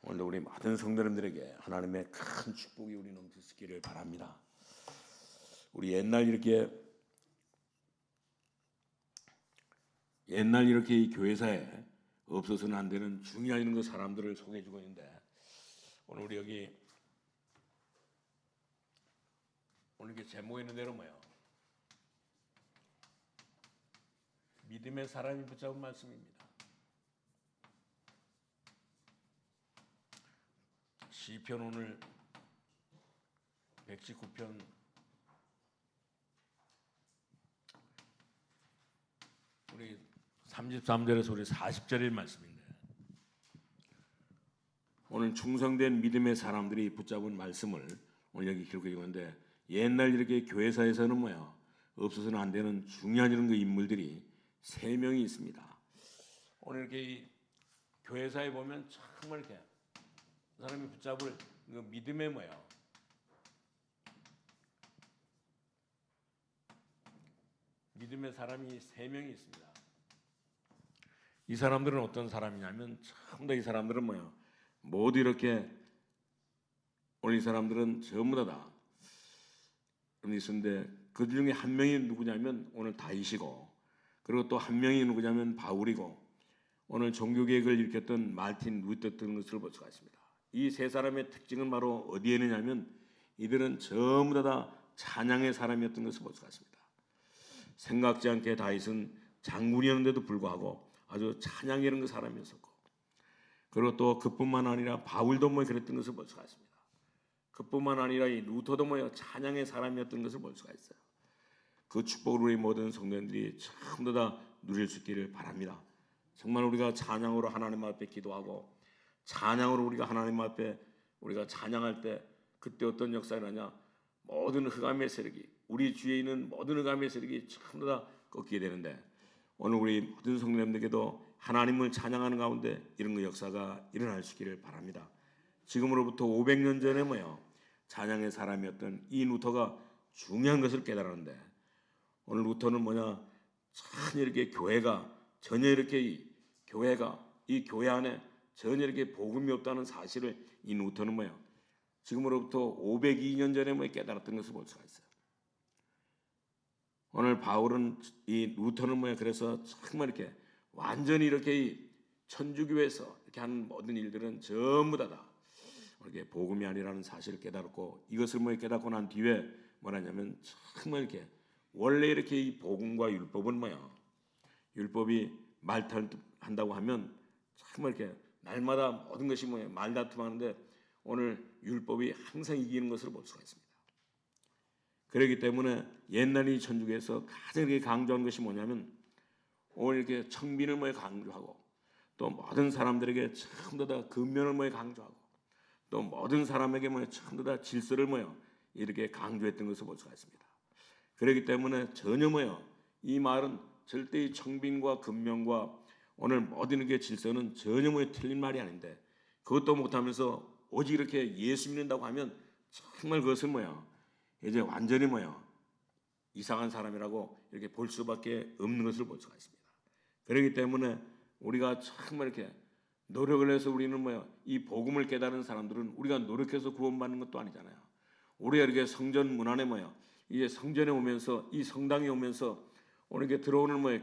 오늘도 우리 모든 성도님들에게 하나님의 큰 축복이 우리 넘치기를 바랍니다. 우리 옛날 이렇게 이 교회사에 없어서는 안 되는 중요한 그 사람들을 소개해주고 있는데, 오늘 우리 여기 오늘 이렇게 제목에 있는 대로 뭐요? 믿음의 사람이 붙잡은 말씀입니다. 시편 오늘 119편 우리 33절에서 우리 40절의 말씀인데, 오늘 충성된 믿음의 사람들이 붙잡은 말씀을 오늘 여기 기록해 있는데, 옛날 이렇게 교회사에서는 뭐야 없어서는 안 되는 중요한 이런 그 인물들이 3명이 있습니다. 오늘 이렇게 이 교회사에 보면 정말 이렇게 사람이 붙잡을 그 믿음의 뭐야 믿음의 사람이 3명이 있습니다. 이 사람들은 어떤 사람이냐면, 전부 다 이 사람들은 뭐야 모두 이렇게 오늘 이 사람들은 전부 다 있었는데, 그 중에 한 명이 누구냐면 오늘 다윗이고, 그리고 또 한 명이 누구냐면 바울이고, 오늘 종교개혁을 일으켰던 마틴 루터 등 것을 볼 수가 있습니다. 이 3사람의 특징은 바로 어디에 있느냐면, 이들은 전부 다 찬양의 사람이었던 것을 볼 수가 있습니다. 생각지 않게 다윗은 장군이었는데도 불구하고 아주 찬양이라는 그 사람이었었고, 그리고 또 그뿐만 아니라 바울도 뭐 그랬던 것을 볼 수가 있습니다. 그뿐만 아니라 이 루터도 뭐 찬양의 사람이었던 것을 볼 수가 있어요. 그 축복을 우리 모든 성도님들이 전부 다 누릴 수 있기를 바랍니다. 정말 우리가 찬양으로 하나님 앞에 기도하고, 찬양으로 우리가 하나님 앞에 우리가 찬양할 때 그때 어떤 역사가 나냐, 모든 흑암의 세력이, 우리 주위에 있는 모든 흑암의 세력이 전부 다 꺾이게 되는데, 오늘 우리 모든 성도님들에게도 하나님을 찬양하는 가운데 이런 그 역사가 일어날 수 있기를 바랍니다. 지금으로부터 500년 전에 뭐요 찬양의 사람이었던 이 루터가 중요한 것을 깨달았는데, 오늘 루터는 뭐냐, 전혀 이렇게 교회가 전혀 이렇게 이 교회 안에 전혀 이렇게 복음이 없다는 사실을 이 루터는 뭐야 지금으로부터 502년 전에 뭐 깨달았던 것을 볼 수가 있어요. 오늘 바울은 이 루터는 뭐야 그래서 정말 이렇게 완전히 이렇게 이 천주교에서 이렇게 하는 모든 일들은 전부 다 이렇게 복음이 아니라는 사실을 깨달았고, 이것을 뭐 깨닫고 난 뒤에 뭐라냐면, 정말 이렇게 원래 이렇게 이 복음과 율법은 뭐야 율법이 말다툼한다고 하면 정말 이렇게 날마다 모든 것이 뭐야 말다툼하는데, 오늘 율법이 항상 이기는 것을 볼 수가 있습니다. 그렇기 때문에 옛날 이 천주교에서 가장 이렇게 강조한 것이 뭐냐면, 오늘 이렇게 청빈을 뭐 강조하고, 또 모든 사람들에게 전부 다 근면을 뭐 강조하고, 또 모든 사람에게 뭐 전부 다 질서를 뭐 이렇게 강조했던 것을 볼 수가 있습니다. 그렇기 때문에 전혀 뭐요 이 말은 절대 이 청빈과 근면과 오늘 모든 게 질서는 전혀 뭐 틀린 말이 아닌데, 그것도 못하면서 오직 이렇게 예수 믿는다고 하면 정말 그것은 뭐야 이제 완전히 뭐야 이상한 사람이라고 이렇게 볼 수밖에 없는 것을 볼 수가 있습니다. 그렇기 때문에 우리가 정말 이렇게 노력을 해서 우리는 뭐야 이 복음을 깨달은 사람들은 우리가 노력해서 구원받는 것도 아니잖아요. 우리가 이렇게 성전 문 안에 뭐야 이제 성전에 오면서 이 성당에 오면서 오늘 이렇게 들어오는 뭐야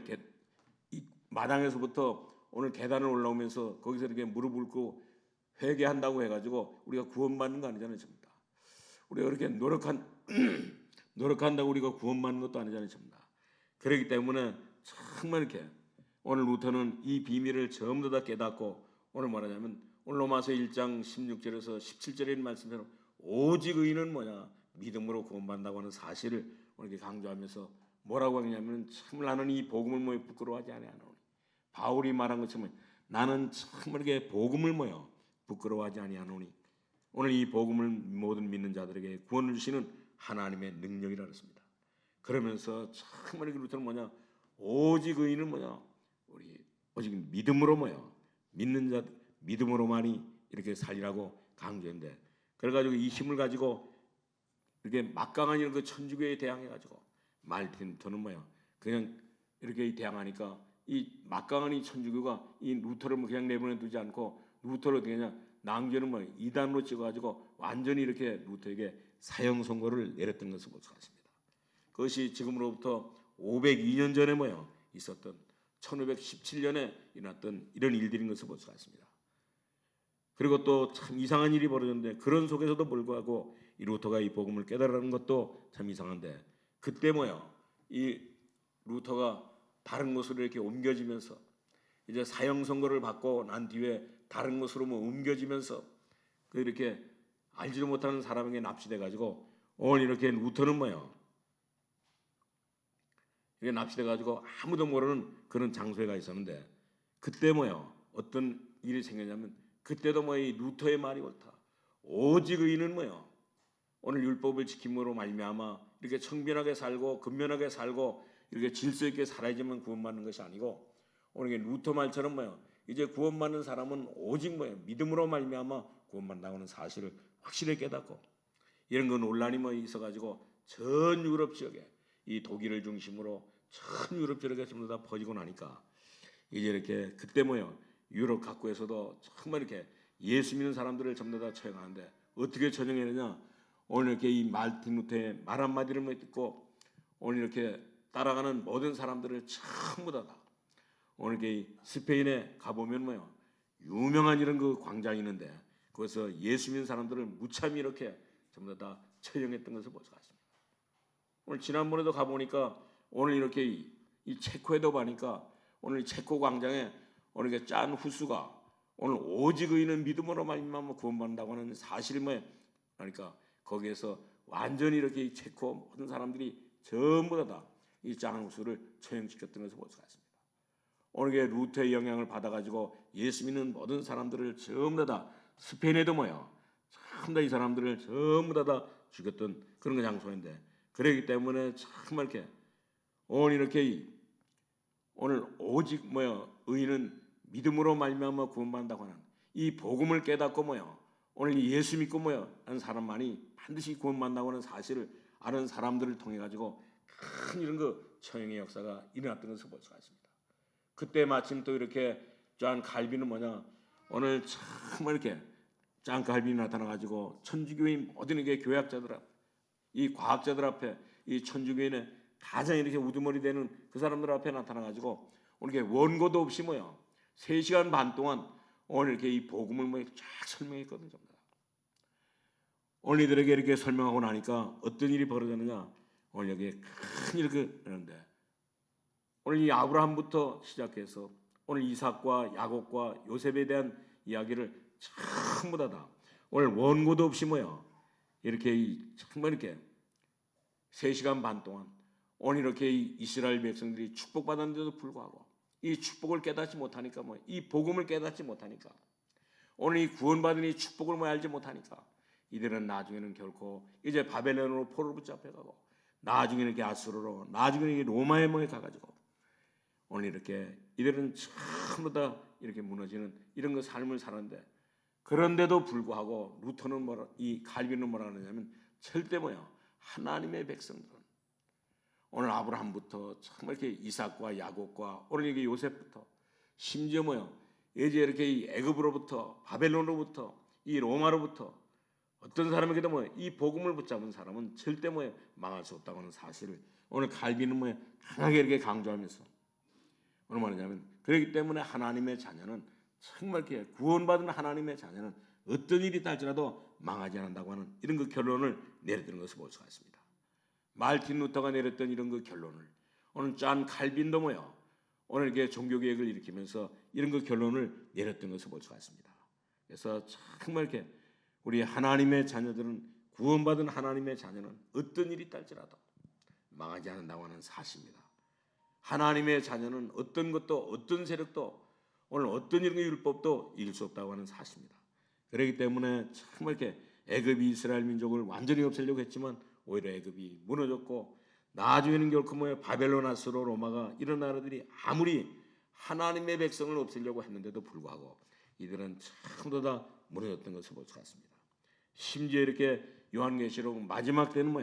이 마당에서부터 오늘 계단을 올라오면서 거기서 이렇게 무릎 꿇고 회개한다고 해가지고 우리가 구원받는 거 아니잖아요, 전부 다. 우리가 그렇게 노력한다고 우리가 구원받는 것도 아니잖아요, 전부 다. 그렇기 때문에 정말 이렇게 오늘 루터는 이 비밀을 전부 다 깨닫고, 오늘 뭐라냐면 오늘 로마서 1장 16절에서 17절에 있는 말씀처럼 오직 의인은 뭐냐 믿음으로 구원받는다고 하는 사실을 이렇게 강조하면서 뭐라고 하냐면, 참 나는 이 복음을 뭐 부끄러워하지 아니하노니, 바울이 말한 것처럼 나는 참 이렇게 복음을 뭐요 부끄러워하지 아니하노니, 오늘 이 복음을 모든 믿는 자들에게 구원을 주시는 하나님의 능력이라 그랬습니다. 그러면서 참 이렇게 루터는 뭐냐 오직 의인은 뭐냐 우리 오직 믿음으로 뭐요 믿는 자 믿음으로만이 이렇게 살리라고 강조했는데, 그래가지고 이 힘을 가지고 이렇게 막강한 이런 그 천주교에 대항해가지고 말틴 루터는 뭐야 그냥 이렇게 대항하니까 이 막강한 이 천주교가 이 루터를 그냥 내버려 두지 않고, 루터를 어떻게 하냐 낭죄는 뭐 이단으로 찍어가지고 완전히 이렇게 루터에게 사형 선고를 내렸던 것을 볼 수가 있습니다. 그것이 지금으로부터 502년 전에 있었던 1517년에 일어났던 이런 일들인 것을 볼 수가 있습니다. 그리고 또 참 이상한 일이 벌어졌는데 그런 속에서도 불구하고 이 루터가 이 복음을 깨달으는 것도 참 이상한데 그때 이 루터가 다른 곳으로 이렇게 옮겨지면서 이제 사형 선고를 받고 난 뒤에 다른 곳으로 옮겨지면서 이렇게 알지도 못하는 사람에게 납치돼 가지고 오늘 이렇게 루터는 이렇게 납치돼 가지고 아무도 모르는 그런 장소에 가 있었는데 그때 어떤 일이 생겼냐면 그때도 이 루터의 말이 옳다. 오직 의인은 오늘 율법을 지킴으로 말미암아 이렇게 청변하게 살고 근면하게 살고 이렇게 질서 있게 살아야지만 구원받는 것이 아니고 오늘 루터 말처럼 이제 구원받는 사람은 오직 믿음으로 말미암아 구원받는다는 사실을 확실히 깨닫고 이런 거 논란이 있어가지고 전 유럽 지역에 이 독일을 중심으로 전 유럽 지역에 전부 다 퍼지고 나니까 이제 이렇게 그때 유럽 각국에서도 정말 이렇게 예수 믿는 사람들을 전부 다 처형하는데 어떻게 처형했느냐? 오늘 이렇게 이 말틴 루터의 말 한마디를 듣고 오늘 이렇게 따라가는 모든 사람들을 전부 다 오늘 이렇게 스페인에 가보면 유명한 이런 그 광장이 있는데 거기서 예수 믿는 사람들을 무참히 이렇게 전부 다 처형했던 것을 볼 수가 있습니다. 오늘 지난번에도 가보니까 오늘 이렇게 이 체코에도 가니까 오늘 체코 광장에 오늘 이렇게 짠 후수가 오늘 오직 의인은 믿음으로 말미암아 구원받는다고 하는 사실을 그러니까 거기에서 완전히 이렇게 이 체코 모든 사람들이 전부 다 이 짠 후수를 처형시켰던 것을 볼 수가 있습니다. 오늘 이게 루터의 영향을 받아가지고 예수 믿는 모든 사람들을 전부 다 스페인에도 전부 다 이 사람들을 전부 다 죽였던 그런 장소인데 그러기 때문에 정말 이렇게 오늘 이렇게 오늘 오직 의인은 믿음으로 말미암아 구원받는다고 하는 이 복음을 깨닫고 오늘 예수 믿고 하는 사람만이 반드시 구원받는다고 하는 사실을 아는 사람들을 통해 가지고 큰 이런 그 처형의 역사가 일어났던 것을 볼 수가 있습니다. 그때 마침 또 이렇게 짠 갈비는 오늘 정말 이렇게 짠 갈비는 나타나 가지고 천주교인 모든 이게 교학자들 앞, 이 과학자들 앞에 이 천주교인의 가장 이렇게 우두머리 되는 그 사람들 앞에 나타나 가지고 오늘 이렇게 원고도 없이 3시간 반 동안 오늘 이렇게 이 복음을 쫙 설명했거든요. 오늘 이들에게 이렇게 설명하고 나니까 어떤 일이 벌어졌느냐? 오늘 여기에 큰 일이 있는데 오늘 이 아브라함부터 시작해서 오늘 이삭과 야곱과 요셉에 대한 이야기를 전부 다 오늘 원고도 없이 이렇게 정말 이렇게 3시간 반 동안 오늘 이렇게 이스라엘 백성들이 축복받았는데도 불구하고 이 축복을 깨닫지 못하니까 이 복음을 깨닫지 못하니까 오늘 이 구원받은 이 축복을 알지 못하니까 이들은 나중에는 결코 이제 바벨론으로 포로로 붙잡혀가고 나중에는 이렇게 아수르로 나중에는 이렇게 로마에 가가지고 오늘 이렇게 이들은 전부 다 이렇게 무너지는 이런 그 삶을 사는데 그런데도 불구하고 루터는 이 갈비는 뭐라 하느냐면 절대 하나님의 백성들은 오늘 아브라함부터 정말 이렇게 이삭과 야곱과 오늘 이게 요셉부터 심지어 이제 이렇게 이 애굽으로부터 바벨론으로부터 이 로마로부터 어떤 사람에게도 이 복음을 붙잡은 사람은 절대 망할 수 없다고 하는 사실을 오늘 갈비는 강하게 이렇게 강조하면서 오늘 말하냐면 그렇기 때문에 하나님의 자녀는 정말 이렇게 구원받은 하나님의 자녀는 어떤 일이 있달지라도 망하지 않는다고 하는 이런 그 결론을 내려드는 것을 볼 수가 있습니다. 말틴 루터가 내렸던 이런 그 결론을 오늘 짠 칼빈도 오늘 이렇게 종교개혁을 일으키면서 이런 그 결론을 내렸던 것을 볼 수가 있습니다. 그래서 정말 이렇게 우리 하나님의 자녀들은 구원받은 하나님의 자녀는 어떤 일이 있달지라도 망하지 않는다고 하는 사실입니다. 하나님의 자녀는 어떤 것도 어떤 세력도 오늘 어떤 이런 율법도 이길 수 없다고 하는 사실입니다. 그렇기 때문에 정말 이렇게 애굽이 이스라엘 민족을 완전히 없애려고 했지만 오히려 애굽이 무너졌고 나중에는 결코 바벨론, 아수르, 로마가 이런 나라들이 아무리 하나님의 백성을 없애려고 했는데도 불구하고 이들은 전부 다 무너졌던 것을 볼 수 있습니다. 심지어 이렇게 요한계시록 마지막 때는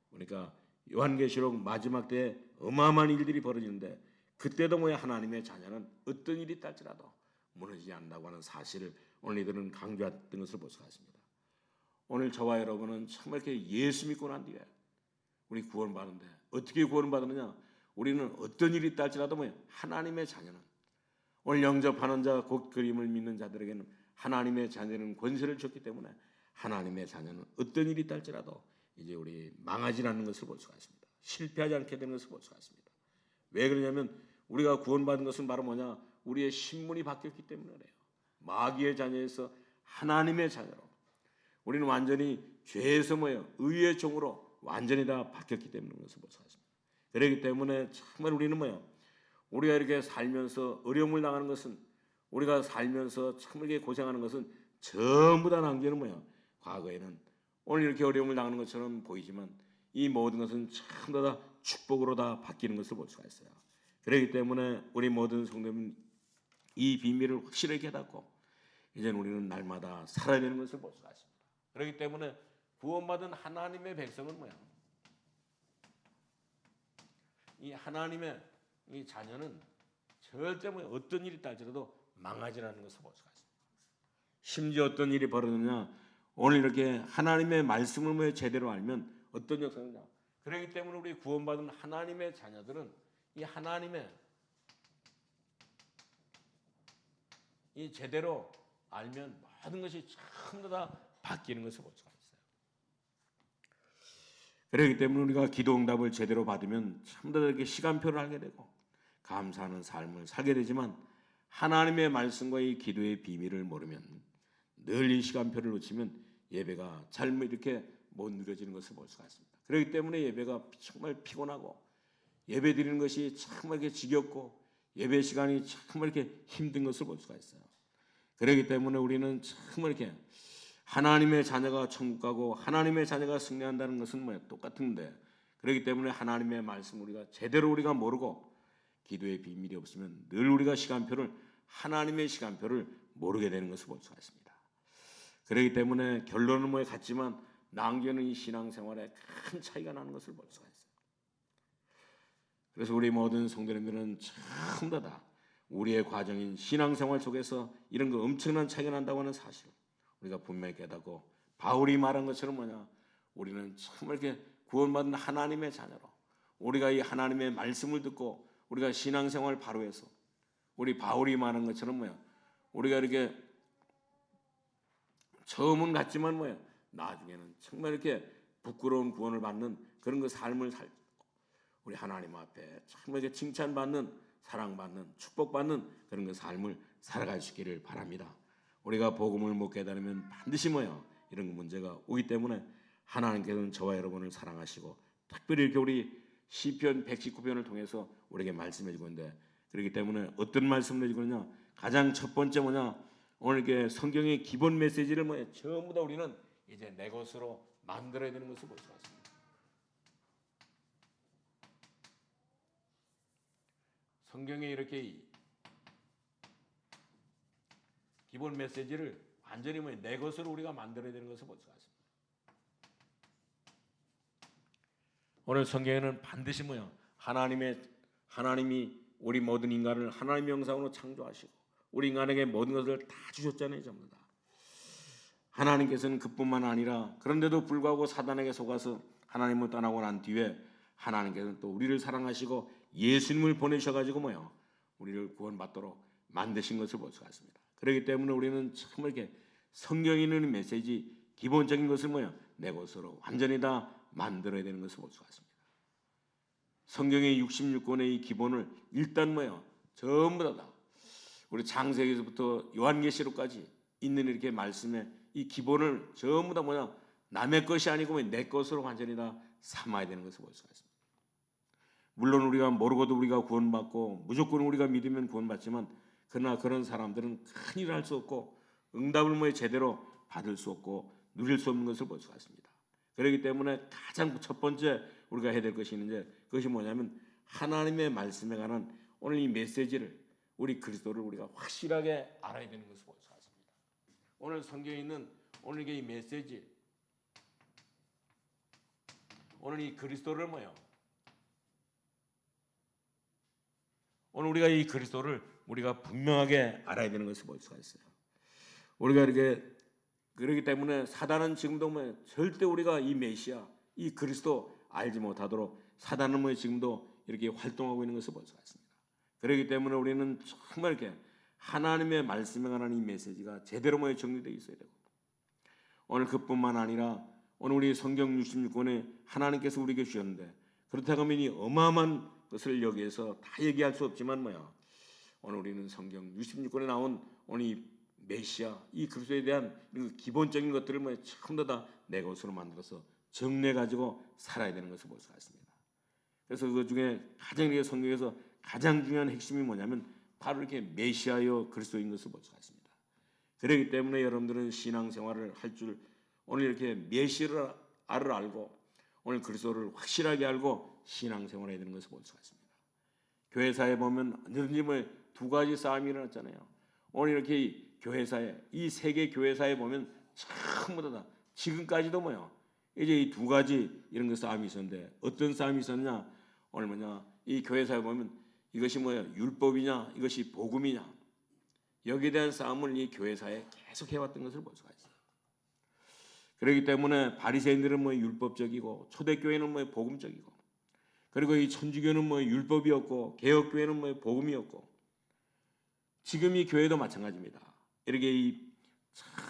그러니까 요한계시록 마지막 때에 어마어마한 일들이 벌어지는데 그때도 하나님의 자녀는 어떤 일이 있달지라도 무너지지 않는다고 하는 사실을 오늘 이들은 강조했던 것을 볼 수가 있습니다. 오늘 저와 여러분은 정말 이렇게 예수 믿고 난 뒤에 우리 구원받는데 어떻게 구원받느냐? 우리는 어떤 일이 있다 할지라도 하나님의 자녀는 오늘 영접하는 자 곧 그림을 믿는 자들에게는 하나님의 자녀는 권세를 줬기 때문에 하나님의 자녀는 어떤 일이 있다 할지라도 이제 우리 망하지 않는 것을 볼 수가 있습니다. 실패하지 않게 되는 것을 볼 수가 있습니다. 왜 그러냐면 우리가 구원받은 것은 바로 뭐냐? 우리의 신분이 바뀌었기 때문에 그래요. 마귀의 자녀에서 하나님의 자녀로 우리는 완전히 죄에서 의의 종으로 완전히 다 바뀌었기 때문에 것을 볼 수가 있습니다. 그렇기 때문에 정말 우리는 우리가 이렇게 살면서 어려움을 당하는 것은 우리가 살면서 참 이렇게 고생하는 것은 전부 다 남기는 과거에는 오늘 이렇게 어려움을 당하는 것처럼 보이지만 이 모든 것은 전부 다 축복으로 다 바뀌는 것을 볼 수가 있어요. 그렇기 때문에 우리 모든 성도님은 이 비밀을 확실히 깨닫고 이제는 우리는 날마다 살아야 되는 것을 볼 수가 있습니다. 그렇기 때문에 구원받은 하나님의 백성은 이 하나님의 이 자녀는 절대 어떤 일이 있다 할지라도 망하지 않는 것을 볼 수가 있습니다. 심지어 어떤 일이 벌어지느냐? 오늘 이렇게 하나님의 말씀을 제대로 알면 어떤 역사냐? 그렇기 때문에 우리 구원받은 하나님의 자녀들은 이 하나님의 이 제대로 알면 모든 것이 전부 다 바뀌는 것을 볼 수가 있어요. 그렇기 때문에 우리가 기도 응답을 제대로 받으면 전부 다 이렇게 시간표를 알게 되고 감사하는 삶을 살게 되지만 하나님의 말씀과 이 기도의 비밀을 모르면 늘 이 시간표를 놓치면 예배가 잘못 이렇게 못 누려지는 것을 볼 수가 있습니다. 그렇기 때문에 예배가 정말 피곤하고 예배 드리는 것이 정말 이렇게 지겹고 예배 시간이 정말 이렇게 힘든 것을 볼 수가 있어요. 그렇기 때문에 우리는 정말 이렇게 하나님의 자녀가 천국 가고 하나님의 자녀가 승리한다는 것은 똑같은데 그렇기 때문에 하나님의 말씀 우리가 제대로 우리가 모르고 기도의 비밀이 없으면 늘 우리가 시간표를 하나님의 시간표를 모르게 되는 것을 볼 수가 있습니다. 그렇기 때문에 결론은 같지만 남겨는 이 신앙생활에 큰 차이가 나는 것을 볼 수가 있어요. 그래서 우리 모든 성도님들은 전부 다 우리의 과정인 신앙생활 속에서 이런 거 엄청난 차이가 난다고 하는 사실 우리가 분명히 깨닫고 바울이 말한 것처럼 우리는 정말 이렇게 구원받은 하나님의 자녀로 우리가 이 하나님의 말씀을 듣고 우리가 신앙생활 바로 해서 우리 바울이 말한 것처럼 우리가 이렇게 처음은 같지만 나중에는 정말 이렇게 부끄러운 구원을 받는 그런 그 삶을 살고 우리 하나님 앞에 정말 이렇게 칭찬받는 사랑받는 축복받는 그런 그 삶을 살아갈 수 있기를 바랍니다. 우리가 복음을 못 깨달으면 반드시 이런 문제가 오기 때문에 하나님께서는 저와 여러분을 사랑하시고 특별히 이렇게 우리 시편 119편을 통해서 우리에게 말씀해 주고 있는데 그렇기 때문에 어떤 말씀을 해주고 있냐? 가장 첫 번째 오늘 이렇게 성경의 기본 메시지를 전부 다 우리는 이제 내 것으로 만들어야 되는 것을 볼 수가 있습니다. 성경에 이렇게 기본 메시지를 완전히 내 것으로 우리가 만들어야 되는 것을 볼 수가 있습니다. 오늘 성경에는 반드시 하나님이 우리 모든 인간을 하나님의 형상으로 창조하시고 우리 인간에게 모든 것을 다 주셨잖아요. 전부 다. 하나님께서는 그뿐만 아니라 그런데도 불구하고 사단에게 속아서 하나님을 떠나고 난 뒤에 하나님께서는 또 우리를 사랑하시고 예수님을 보내셔가지고 우리를 구원받도록 만드신 것을 볼 수가 있습니다. 그렇기 때문에 우리는 정말 이렇게 성경에 있는 메시지 기본적인 것을 내 것으로 완전히 다 만들어야 되는 것을 볼 수가 있습니다. 성경의 66권의 이 기본을 일단 전부 다 우리 창세기에서부터 요한계시록까지 있는 이렇게 말씀의 이 기본을 전부 다 남의 것이 아니고 내 것으로 완전히 다 삼아야 되는 것을 볼 수가 있습니다. 물론 우리가 모르고도 우리가 구원받고 무조건 우리가 믿으면 구원받지만 그러나 그런 사람들은 큰 일을 할 수 없고 응답을 제대로 받을 수 없고 누릴 수 없는 것을 볼 수가 있습니다. 그렇기 때문에 가장 첫 번째 우리가 해야 될 것이 있는데 그것이 뭐냐면 하나님의 말씀에 관한 오늘 이 메시지를 우리 그리스도를 우리가 확실하게 알아야 되는 것을 볼 수가 있습니다. 오늘 성경에 있는 오늘 이 메시지 오늘 이 그리스도를 오늘 우리가 이 그리스도를 우리가 분명하게 알아야 되는 것을 볼 수가 있어요. 우리가 이렇게 그렇기 때문에 사단은 지금도 뭐 절대 우리가 이 메시아, 이 그리스도 알지 못하도록 사단은 뭐 지금도 이렇게 활동하고 있는 것을 볼 수가 있습니다. 그렇기 때문에 우리는 정말 이렇게 하나님의 말씀에 관한 이 메시지가 제대로 뭐 정리되어 있어야 되고, 오늘 그뿐만 아니라 오늘 우리 성경 66권에 하나님께서 우리에게 주셨는데, 그렇다고 하면 이 어마어마한 것을 여기에서 다 얘기할 수 없지만 오늘 우리는 성경 66권에 나온 오늘 이 메시아, 이 그리스도에 대한 기본적인 것들을 전부 다 내 것으로 만들어서 정리해 가지고 살아야 되는 것을 볼 수가 있습니다. 그래서 그 중에 가장 이렇게 성경에서 가장 중요한 핵심이 뭐냐면 바로 이렇게 메시아요 그리스도인 것을 볼 수가 있습니다. 그렇기 때문에 여러분들은 신앙생활을 할 줄 오늘 이렇게 메시아를 알고 오늘 그리스도를 확실하게 알고 신앙생활을 해야 되는 것을 볼 수가 있습니다. 교회사에 보면 언제든지 두 가지 싸움이 일어났잖아요. 오늘 이렇게 이 교회사에, 이 세계 교회사에 보면 전부 다 지금까지도 이제 이 두 가지 이런 거 싸움이 있었는데, 어떤 싸움이 있었냐? 오늘 이 교회사에 보면 이것이 율법이냐, 이것이 복음이냐, 여기에 대한 싸움을 이 교회사에 계속 해왔던 것을 볼 수가 있어요. 그렇기 때문에 바리새인들은 율법적이고, 초대교회는 복음적이고, 그리고 이 천주교는 율법이었고, 개혁교회는 복음이었고, 지금 이 교회도 마찬가지입니다. 이렇게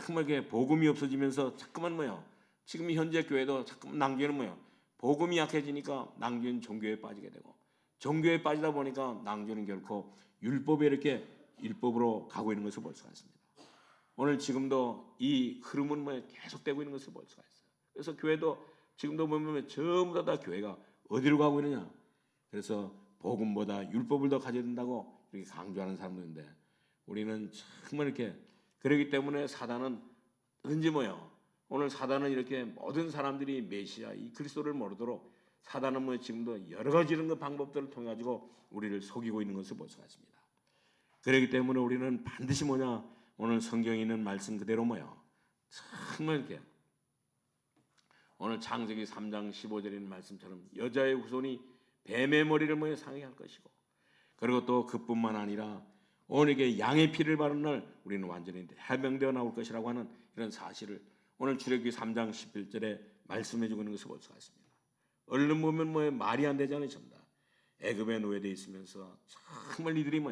정말 복음이 없어지면서 자꾸만 지금 현재 교회도 자꾸만 낭교는 복음이 약해지니까 낭교는 종교에 빠지게 되고, 종교에 빠지다 보니까 낭교는 결코 율법에 이렇게 율법으로 가고 있는 것을 볼 수가 있습니다. 오늘 지금도 이 흐름은 계속되고 있는 것을 볼 수가 있어요. 그래서 교회도 지금도 보면 전부 다 교회가 어디로 가고 있느냐? 그래서 복음보다 율법을 더 가져야 된다고 이렇게 강조하는 사람들인데, 우리는 정말 이렇게 그렇기 때문에 사단은 언제 오늘 사단은 이렇게 모든 사람들이 메시아 이 그리스도를 모르도록 사단은 지금도 여러 가지 이런 방법들을 통해 가지고 우리를 속이고 있는 것을 볼 수가 있습니다. 그렇기 때문에 우리는 반드시 오늘 성경에 있는 말씀 그대로 정말 이렇게 오늘 창세기 3장 15절에 있는 말씀처럼 여자의 후손이 뱀의 머리를 상하게 할 것이고, 그리고 또 그뿐만 아니라 오늘 이게 양의 피를 바른 날 우리는 완전히 해병되어 나올 것이라고 하는 이런 사실을 오늘 출애굽기 3장 11절에 말씀해 주고 있는 것을 볼 수가 있습니다. 얼른 보면 말이 안 되잖아요. 전부 다 애굽에 노예되어 있으면서 정말 이들이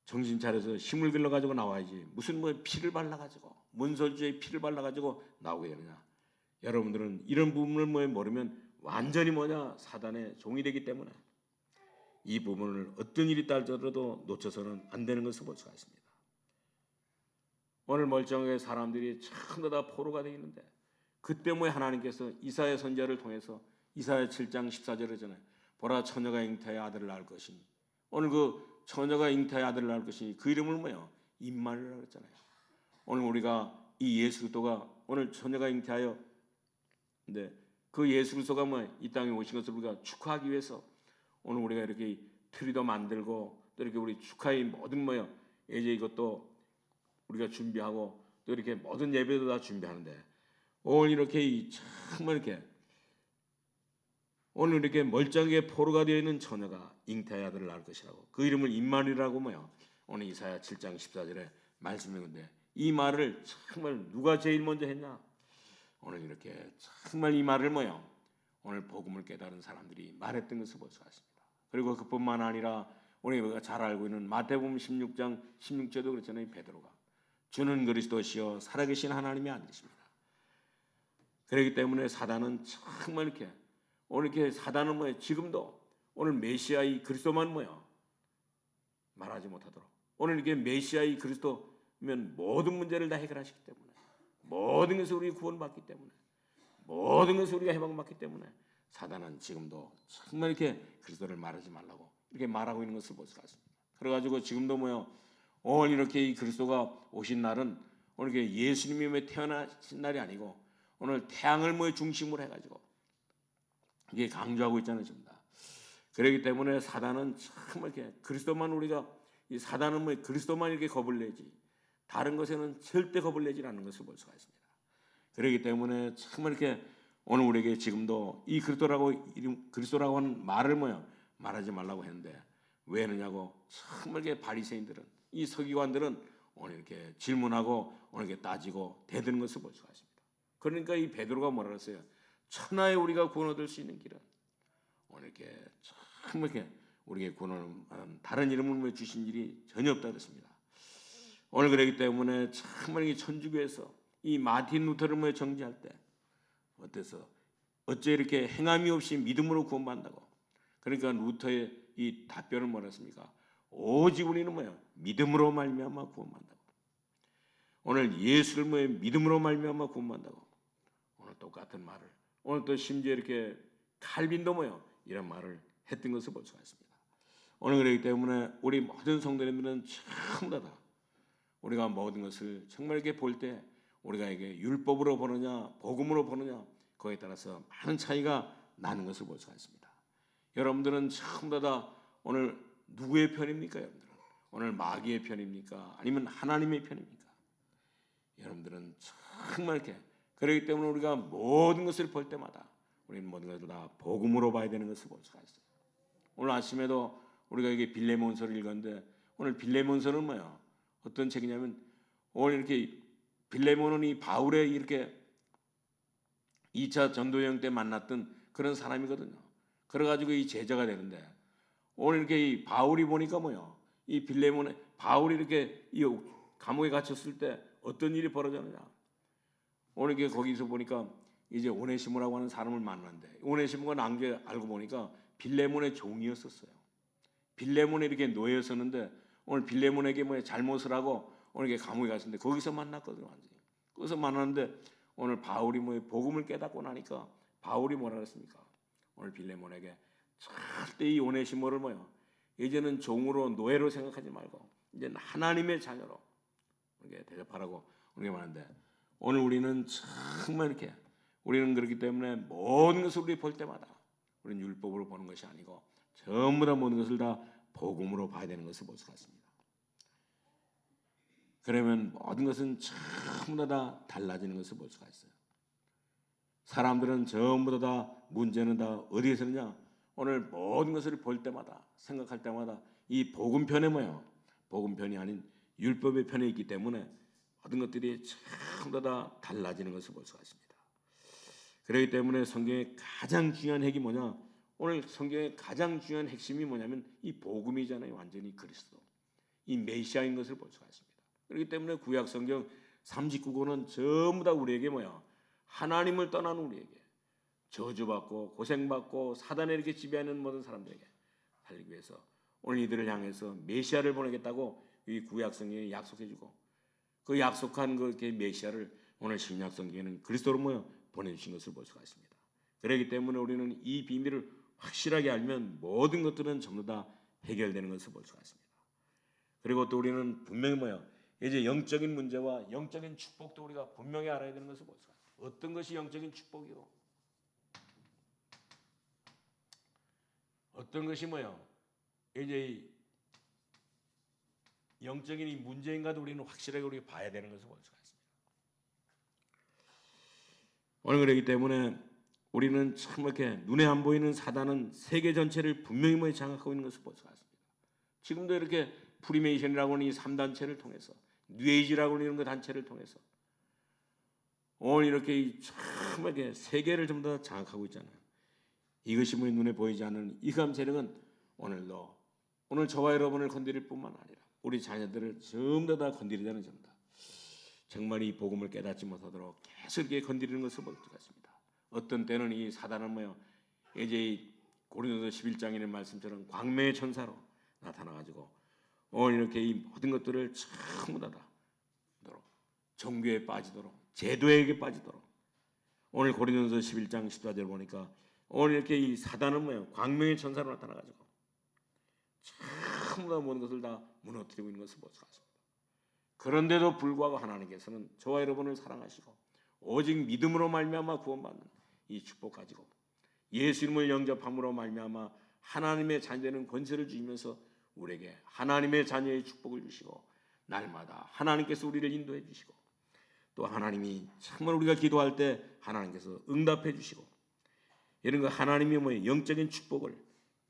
정신 차려서 힘을 길러 가지고 나와야지 무슨 피를 발라 가지고 문설주에 피를 발라 가지고 나오게 되느냐. 여러분들은 이런 부분을 모르면 완전히 사단의 종이 되기 때문에 이 부분을 어떤 일이 따르더라도 놓쳐서는 안 되는 것을 볼 수가 있습니다. 오늘 멀쩡하게 사람들이 전부 다 포로가 되어 있는데, 그때 하나님께서 이사야 선지자를 통해서 이사야 7장 14절에 하잖아요. 보라 처녀가 잉태의 아들을 낳을 것이니, 오늘 그 처녀가 잉태의 아들을 낳을 것이니 그 이름을 임마누엘이라고 했잖아요. 오늘 우리가 이 예수 그리스도가 오늘 처녀가 잉태하여 근데 그 예수 그리스도가 이 땅에 오신 것을 우리가 축하하기 위해서 오늘 우리가 이렇게 트리도 만들고 또 이렇게 우리 축하의 모든 이제 이것도 우리가 준비하고 또 이렇게 모든 예배도 다 준비하는데, 오늘 이렇게 정말 이렇게 오늘 이렇게 멀쩡하게 포로가 되어 있는 처녀가 잉태의 아들을 낳을 것이라고 그 이름을 임마누엘이라고 오늘 이사야 7장 14절에 말씀했는데, 이 말을 정말 누가 제일 먼저 했냐? 오늘 이렇게 정말 이 말을 오늘 복음을 깨달은 사람들이 말했던 것을 볼 수가 있습니다. 그리고 그뿐만 아니라 우리가 잘 알고 있는 마태복음 16장 16절도 그렇잖아요. 베드로가 주는 그리스도시요 살아계신 하나님이 아니십니다. 그렇기 때문에 사단은 정말 이렇게 오늘 이렇게 사단은 지금도 오늘 메시아의 그리스도만 말하지 못하도록 오늘 이렇게 메시아의 그리스도면 모든 문제를 다 해결하시기 때문에, 모든 것을 우리가 구원받기 때문에, 모든 것을 우리가 해방받기 때문에 사단은 지금도 정말 이렇게 그리스도를 말하지 말라고 이렇게 말하고 있는 것을 볼 수가 있습니다. 그래가지고 지금도 오늘 이렇게 이 그리스도가 오신 날은 오늘 이렇게 예수님이 태어나신 날이 아니고 오늘 태양을 중심으로 해가지고 이게 강조하고 있잖아요, 전부 다. 그렇기 때문에 사단은 정말 이렇게 그리스도만 우리가 이 사단은 그리스도만 이렇게 겁을 내지 다른 것에는 절대 겁을 내지 않는 것을 볼 수가 있습니다. 그렇기 때문에 정말 이렇게 오늘 우리에게 지금도 이 그리스도라고 하는 말을 말하지 말라고 했는데 왜 했느냐고 정말 이렇게 바리새인들은 이 서기관들은 오늘 이렇게 질문하고 오늘 이렇게 따지고 대드는 것을 볼 수가 있습니다. 그러니까 이 베드로가 뭐라 그랬어요? 천하에 우리가 구원 얻을 수 있는 길은 오늘 이렇게 정말 이렇게 우리에게 구원을 다른 이름을 주신 일이 전혀 없다 그랬습니다. 오늘 그렇기 때문에 정말 이 천주교에서 이 마틴 루터를 정죄할 때 어때서 어째 이렇게 행함이 없이 믿음으로 구원받는다고? 그러니까 루터의 이 답변을 뭐라 했습니까? 오직 우리는 믿음으로 말미암아 구원받는다고. 오늘 예수를 믿음으로 말미암아 구원받는다고. 오늘 똑같은 말을 오늘 또 심지어 이렇게 칼빈도 이런 말을 했던 것을 볼 수가 있습니다. 오늘 그렇기 때문에 우리 모든 성도님들은 전부 다 우리가 모든 것을 정말 이렇게 볼 때 우리가 이게 율법으로 보느냐 복음으로 보느냐 그거에 따라서 많은 차이가 나는 것을 볼 수가 있습니다. 여러분들은 전부 다 오늘 누구의 편입니까? 여러분들은 오늘 마귀의 편입니까? 아니면 하나님의 편입니까? 여러분들은 정말 이렇게 그렇기 때문에 우리가 모든 것을 볼 때마다 우리는 모든 것을 다 복음으로 봐야 되는 것을 볼 수가 있어요. 오늘 아침에도 우리가 이게 빌레몬서를 읽었는데 오늘 빌레몬서는 어떤 책이냐면 오늘 이렇게 빌레몬은 이 바울의 이렇게 2차 전도 여행 때 만났던 그런 사람이거든요. 그래가지고 이 제자가 되는데 오늘 이렇게 이 바울이 보니까 이 빌레몬의 바울이 이렇게 이 감옥에 갇혔을 때 어떤 일이 벌어졌느냐. 오늘 이렇게 거기서 보니까 이제 오네시모라고 하는 사람을 만났는데 오네시모가 나중에 알고 보니까 빌레몬의 종이었었어요. 빌레몬에 이렇게 노예였었는데 오늘 빌레몬에게 잘못을 하고 오늘 이렇게 감옥에 갔는데 거기서 만났거든요. 완전히. 거기서 만났는데 오늘 바울이 복음을 깨닫고 나니까 바울이 뭐라 그랬습니까? 오늘 빌레몬에게 절대 이 오네시모를 이제는 종으로 노예로 생각하지 말고 이제는 하나님의 자녀로 이렇게 대접하라고 이렇게 말하는데 오늘 우리는 정말 이렇게 우리는 그렇기 때문에 모든 것을 우리 볼 때마다 우리는 율법으로 보는 것이 아니고 전부 다 모든 것을 다 복음으로 봐야 되는 것을 볼 수가 있습니다. 그러면 모든 것은 전부 다 달라지는 것을 볼 수가 있어요. 사람들은 전부 다 문제는 다 어디에서 있느냐? 오늘 모든 것을 볼 때마다 생각할 때마다 이 복음편에 복음편이 아닌 율법의 편에 있기 때문에 모든 것들이 전부 다 달라지는 것을 볼 수가 있습니다. 그렇기 때문에 성경의 가장 중요한 핵이 뭐냐? 오늘 성경의 가장 중요한 핵심이 뭐냐면 이 복음이잖아요. 완전히 그리스도. 이 메시아인 것을 볼 수가 있습니다. 그렇기 때문에 구약 성경 39권은 전부 다 우리에게 하나님을 떠난 우리에게 저주받고 고생받고 사단에 이렇게 지배하는 모든 사람들에게 살리기 위해서 오늘 이들을 향해서 메시아를 보내겠다고 이 구약 성경이 약속해주고 그 약속한 그 메시아를 오늘 신약 성경에는 그리스도로 보내주신 것을 볼 수가 있습니다. 그렇기 때문에 우리는 이 비밀을 확실하게 알면 모든 것들은 전부 다 해결되는 것을 볼 수가 있습니다. 그리고 또 우리는 분명히 이제 영적인 문제와 영적인 축복도 우리가 분명히 알아야 되는 것을 볼 수가 있습니다. 어떤 것이 영적인 축복이요? 어떤 것이 이제 영적인 이 문제인가도 우리는 확실하게 우리가 봐야 되는 것을 볼 수가 있습니다. 오늘 그렇기 때문에 우리는 참 이렇게 눈에 안 보이는 사단은 세계 전체를 분명히 장악하고 있는 것을 볼 수가 있습니다. 지금도 이렇게 프리메이션이라고 하는 이 3단체를 통해서 뉴에이지라고 하는 이런 그 단체를 통해서 오늘 이렇게 참 이렇게 세계를 전부 다 장악하고 있잖아요. 이것이 눈에 보이지 않는 이감 세력은 오늘도 오늘 저와 여러분을 건드릴 뿐만 아니라 우리 자녀들을 전부 다 건드리자는 점이다. 정말 이 복음을 깨닫지 못하도록 계속 이렇게 건드리는 것을 볼 수가 있습니다. 어떤 때는 이 사단은 이제 이 고린도서 11장의 말씀처럼 광명의 천사로 나타나가지고 오늘 이렇게 이 모든 것들을 전부 다 종교에 빠지도록 제도에게 빠지도록 오늘 고린도서 11장 14절 보니까 오늘 이렇게 이 사단은 광명의 천사로 나타나가지고 전부 다 모든 것을 다 무너뜨리고 있는 것을 볼 수가 있습니다. 그런데도 불구하고 하나님께서는 저와 여러분을 사랑하시고 오직 믿음으로 말미암아 구원받는 이 축복 가지고 예수 이름을 영접함으로 말미암아 하나님의 자녀되는 권세를 주시면서 우리에게 하나님의 자녀의 축복을 주시고 날마다 하나님께서 우리를 인도해 주시고 또 하나님이 정말 우리가 기도할 때 하나님께서 응답해 주시고 이런 거 하나님이 영적인 축복을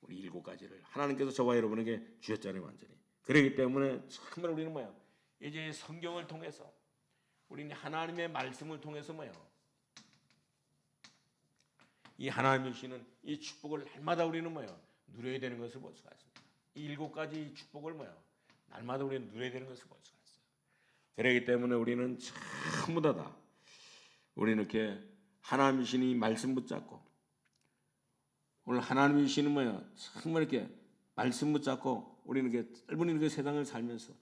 우리 7가지를 하나님께서 저와 여러분에게 주셨잖아요. 완전히. 그렇기 때문에 정말 우리는 이제 성경을 통해서 우리는 하나님의 말씀을 통해서 뭐요? 이 하나님이 주시는 이 축복을 날마다 우리는 뭐요? 누려야 되는 것을 볼 수가 있습니다. 이 7가지 축복을 뭐요? 날마다 우리는 누려야 되는 것을 볼 수가 있어요. 그렇기 때문에 우리는 전부 다 우리는 이렇게 하나님이 주시는 이 말씀 붙잡고 오늘 하나님이 주시는 뭐야? 정말 이렇게 말씀 붙잡고 우리는 이렇게 짧은 이렇게 세상을 살면서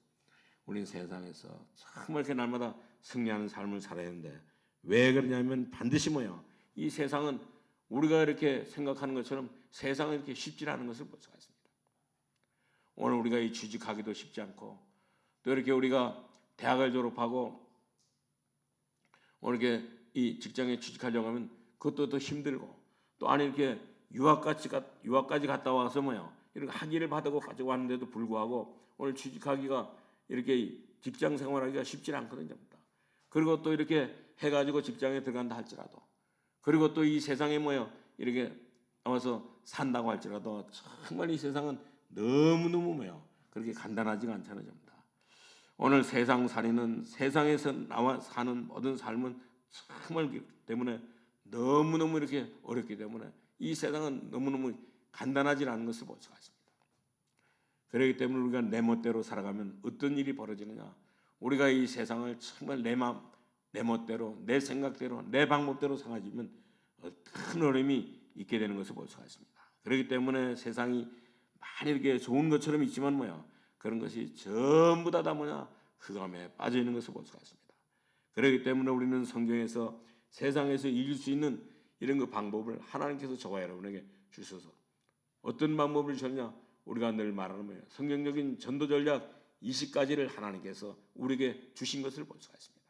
우리는 세상에서 정말 이렇게 날마다 승리하는 삶을 살아야 하는데 왜 그러냐면 반드시 뭐야? 이 세상은 우리가 이렇게 생각하는 것처럼 세상은 이렇게 쉽지 않은 것을 볼 수가 있습니다. 오늘 우리가 이 취직하기도 쉽지 않고 또 이렇게 우리가 대학을 졸업하고 오늘 이렇게 이 직장에 취직하려고 하면 그것도 더 힘들고 또 아니 이렇게 유학까지 갔다 와서 뭐야 이렇게 학위를 받고 가지고 왔는데도 불구하고 오늘 취직하기가 이렇게 직장 생활하기가 쉽지 않거든요. 그리고 또 이렇게 해가지고 직장에 들어간다 할지라도 그리고 또 이 세상에 뭐야 이렇게 나와서 산다고 할지라도 정말 이 세상은 너무너무 뭐야 그렇게 간단하지가 않잖아요. 오늘 세상살이는 세상에서 나와 사는 모든 삶은 정말 때문에 너무너무 이렇게 어렵기 때문에 이 세상은 너무너무 간단하지 않은 것을 볼 수가 있습니다. 그렇기 때문에 우리가 내 멋대로 살아가면 어떤 일이 벌어지느냐 우리가 이 세상을 정말 내 멋대로 내 생각대로 내 방법대로 살아가면 큰 어려움이 있게 되는 것을 볼 수가 있습니다. 그렇기 때문에 세상이 많이 이렇게 좋은 것처럼 있지만 뭐야 그런 것이 전부 다 뭐냐 흑암에 빠져 있는 것을 볼 수가 있습니다. 그렇기 때문에 우리는 성경에서 세상에서 이길 수 있는 이런 그 방법을 하나님께서 저와 여러분에게 주셔서 어떤 방법을 주셨냐 우리가 늘 말하는 거예요. 성경적인 전도 전략 20가지를 하나님께서 우리에게 주신 것을 볼 수가 있습니다.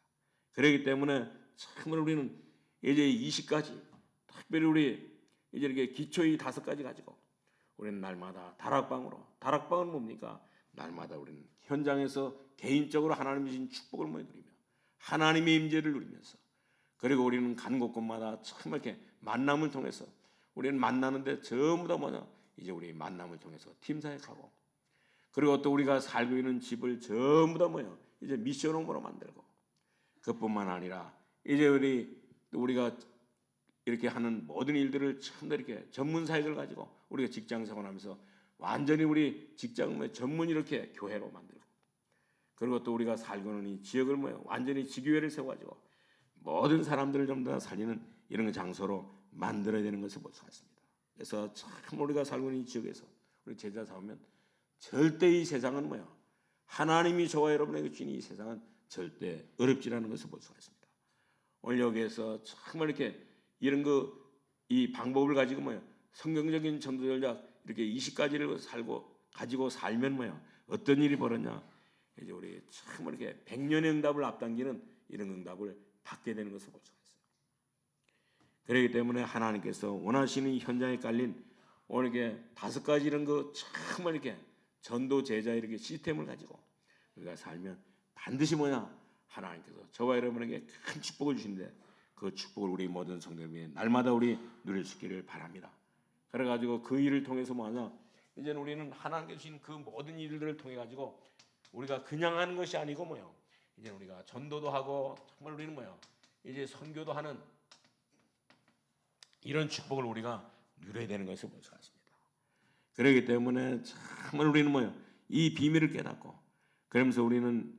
그렇기 때문에 정말 우리는 이제 20가지 특별히 우리 이제 이렇게 기초의 5가지 가지고 우리는 날마다 다락방은 뭡니까? 날마다 우리는 현장에서 개인적으로 하나님이 주신 축복을 누리며 하나님의 임재를 누리면서 그리고 우리는 간 곳곳마다 정말 이렇게 만남을 통해서 우리는 만나는데 전부 다 뭐냐 이제 우리 만남을 통해서 팀 사역하고 그리고 또 우리가 살고 있는 집을 전부 다 뭐야 이제 미션홈으로 만들고 그뿐만 아니라 이제 우리가 이렇게 하는 모든 일들을 참 이렇게 전문 사역을 가지고 우리가 직장 생활하면서 완전히 우리 직장 전문 이렇게 교회로 만들고 그리고 또 우리가 살고 있는 이 지역을 완전히 지교회를 세워가지고 모든 사람들을 전부 다 살리는 이런 장소로 만들어야 되는 것을 볼 수가 있습니다. 그래서 참 우리가 살고 있는 이 지역에서 우리 제자 삼으면 절대 이 세상은 하나님이 저와 여러분에게 주신 이 세상은 절대 어렵지 않은 것을 볼 수가 있습니다. 오늘 여기에서 정말 이렇게 이런 이 방법을 가지고 성경적인 전도 전략 이렇게 20가지를 가지고 살면 어떤 일이 벌어냐 이제 우리 참 이렇게 100년의 응답을 앞당기는 이런 응답을 받게 되는 것을 볼 수가 있어요. 그렇기 때문에 하나님께서 원하시는 현장에 깔린 오늘 이렇게 5가지 이런 거 정말 이렇게 전도 제자 이렇게 시스템을 가지고 우리가 살면 반드시 하나님께서 저와 여러분에게 큰 축복을 주신데 그 축복을 우리 모든 성도님이 날마다 우리 누릴 수 있기를 바랍니다. 그래가지고 그 일을 통해서 이제는 우리는 하나님께서 주신 그 모든 일들을 통해 가지고 우리가 그냥 하는 것이 아니고 이제 우리가 전도도 하고 정말 우리는 이제 선교도 하는 이런 축복을 우리가 누려야 되는 것을 볼 수가 있습니다. 그렇기 때문에 정말 우리는 이 비밀을 깨닫고 그러면서 우리는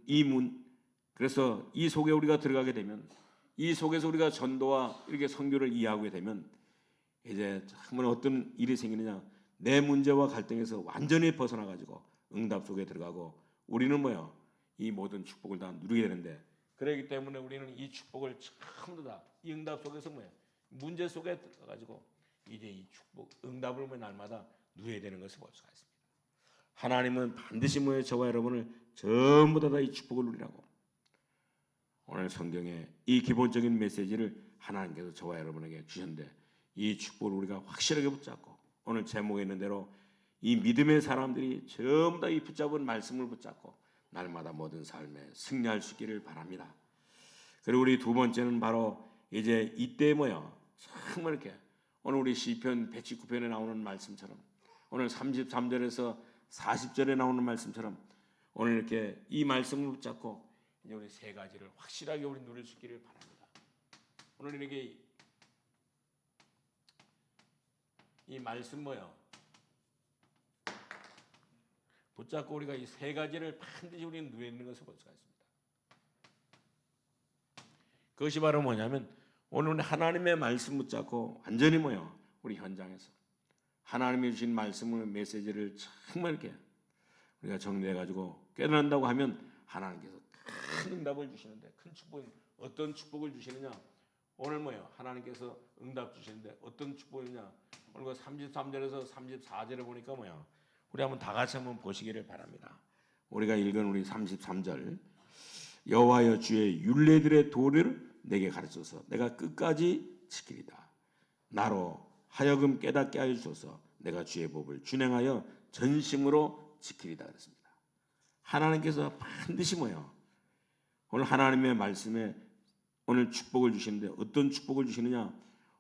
그래서 이 속에 우리가 들어가게 되면 이 속에서 우리가 전도와 이렇게 선교를 이해하게 되면 이제 정말 어떤 일이 생기느냐 내 문제와 갈등에서 완전히 벗어나 가지고 응답 속에 들어가고 우리는 이 모든 축복을 다 누리게 되는데 그렇기 때문에 우리는 이 축복을 전부 다 이 응답 속에서 문제 속에 들어가 가지고 이제 이 축복 응답을 날마다 누려야 되는 것을 볼 수가 있습니다. 하나님은 반드시 저와 여러분을 전부 다 이 축복을 누리라고 오늘 성경에 이 기본적인 메시지를 하나님께서 저와 여러분에게 주셨는데 이 축복을 우리가 확실하게 붙잡고 오늘 제목에 있는 대로 이 믿음의 사람들이 전부 다 이 붙잡은 말씀을 붙잡고 날마다 모든 삶에 승리할 수 있기를 바랍니다. 그리고 우리 두 번째는 바로 이제 이때 정말 이렇게 오늘 우리 시편 119편에 나오는 말씀처럼 오늘 33절에서 40절에 나오는 말씀처럼 오늘 이렇게 이 말씀을 붙잡고 이제 우리 세 가지를 확실하게 우리 누릴 수 있기를 바랍니다. 오늘 이렇게 이 말씀 붙잡고 우리가 이 세 가지를 반드시 우리는 누리는 것을 볼 수가 있습니다. 그것이 바로 뭐냐면 오늘 하나님의 말씀 붙잡고 완전히 우리 현장에서 하나님이 주신 말씀을 메시지를 정말 이렇게 우리가 정리해 가지고 깨닫는다고 하면 하나님께서 큰 응답을 주시는데 큰 축복, 어떤 축복을 주시느냐? 오늘 하나님께서 응답 주시는데 어떤 축복이냐? 오늘 33절에서 34절에 보니까 우리 한번 다 같이 한번 보시기를 바랍니다. 우리가 읽은 우리 33절 여호와여 주의 율례들의 도를 내게 가르쳐서 내가 끝까지 지키리다. 나로 하여금 깨닫게 하여 주소서. 내가 주의 법을 준행하여 전심으로 지키리다 그랬습니다. 하나님께서 반드시 오늘 하나님의 말씀에 오늘 축복을 주시는데 어떤 축복을 주시느냐?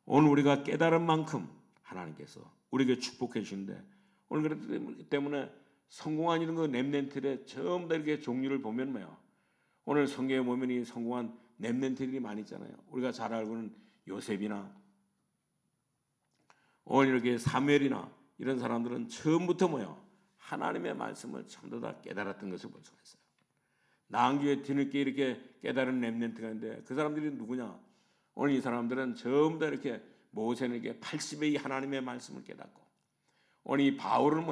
오늘 우리가 깨달은 만큼 하나님께서 우리에게 축복해 주시는데 오늘 그렇기 때문에 성공한 이런 거 렘넌트들의 전부 다 이렇게 종류를 보면 오늘 성경에 보면 이 성공한 렘넌트들이 많이 있잖아요. 우리가 잘 알고는 요셉이나 오늘 이렇게 사무엘이나 이런 사람들은 처음부터 하나님의 말씀을 전부 다 깨달았던 것을 볼 수가 있어요. 낭주에 뒤늦게 이렇게 깨달은 렘넌트가 있는데 그 사람들이 누구냐? 오늘 이 사람들은 전부 다 이렇게 모세는 이렇게 80의 이 하나님의 말씀을 깨닫고 오늘 이 바울은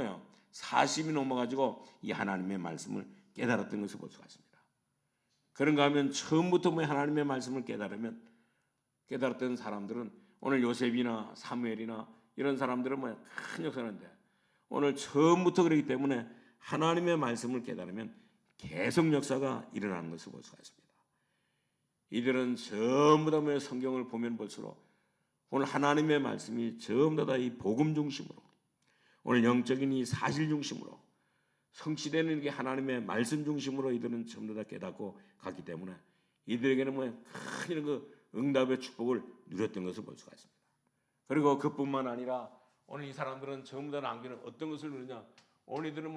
40이 넘어가지고 이 하나님의 말씀을 깨달았던 것을 볼 수가 있습니다. 그런가 하면 처음부터 하나님의 말씀을 깨달았던 사람들은 오늘 요셉이나 사무엘이나 이런 사람들은 큰 역사인데 오늘 처음부터 그렇기 때문에 하나님의 말씀을 깨달으면 계속 역사가 일어나는 것을 볼 수가 있습니다. 이들은 전부 다 성경을 보면 볼수록 오늘 하나님의 말씀이 전부 다 이 복음 중심으로 오늘 영적인 이 사실 중심으로 성취되는 이게 하나님의 말씀 중심으로 이들은 전부 다 깨닫고 갔기 때문에 이들에게는 큰 이런 그 응답의 축복을 누렸던 것을 볼 수가 있습니다. 그리고 그뿐만 아니라 오늘 이 사람들은 전부 다 남기는 어떤 것을 누리냐? 오늘 이들은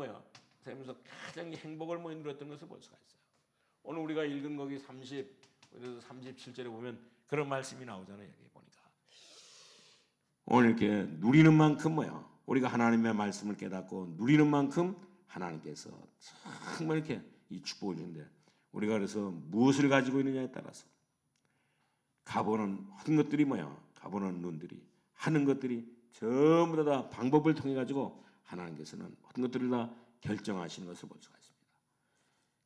삶에서 가장 행복을 누렸던 것을 볼 수가 있어요. 오늘 우리가 읽은 거기 37절에 보면 그런 말씀이 나오잖아요. 여기 보니까 오늘 이렇게 누리는 만큼 우리가 하나님의 말씀을 깨닫고 누리는 만큼 하나님께서 정말 이렇게 이 축복을 주는데 우리가 그래서 무엇을 가지고 있느냐에 따라서 가보는 모든 것들이 가보는 눈들이 하는 것들이 전부 다 방법을 통해 가지고 하나님께서는 모든 것들을 다 결정하시는 것을 볼 수가 있습니다.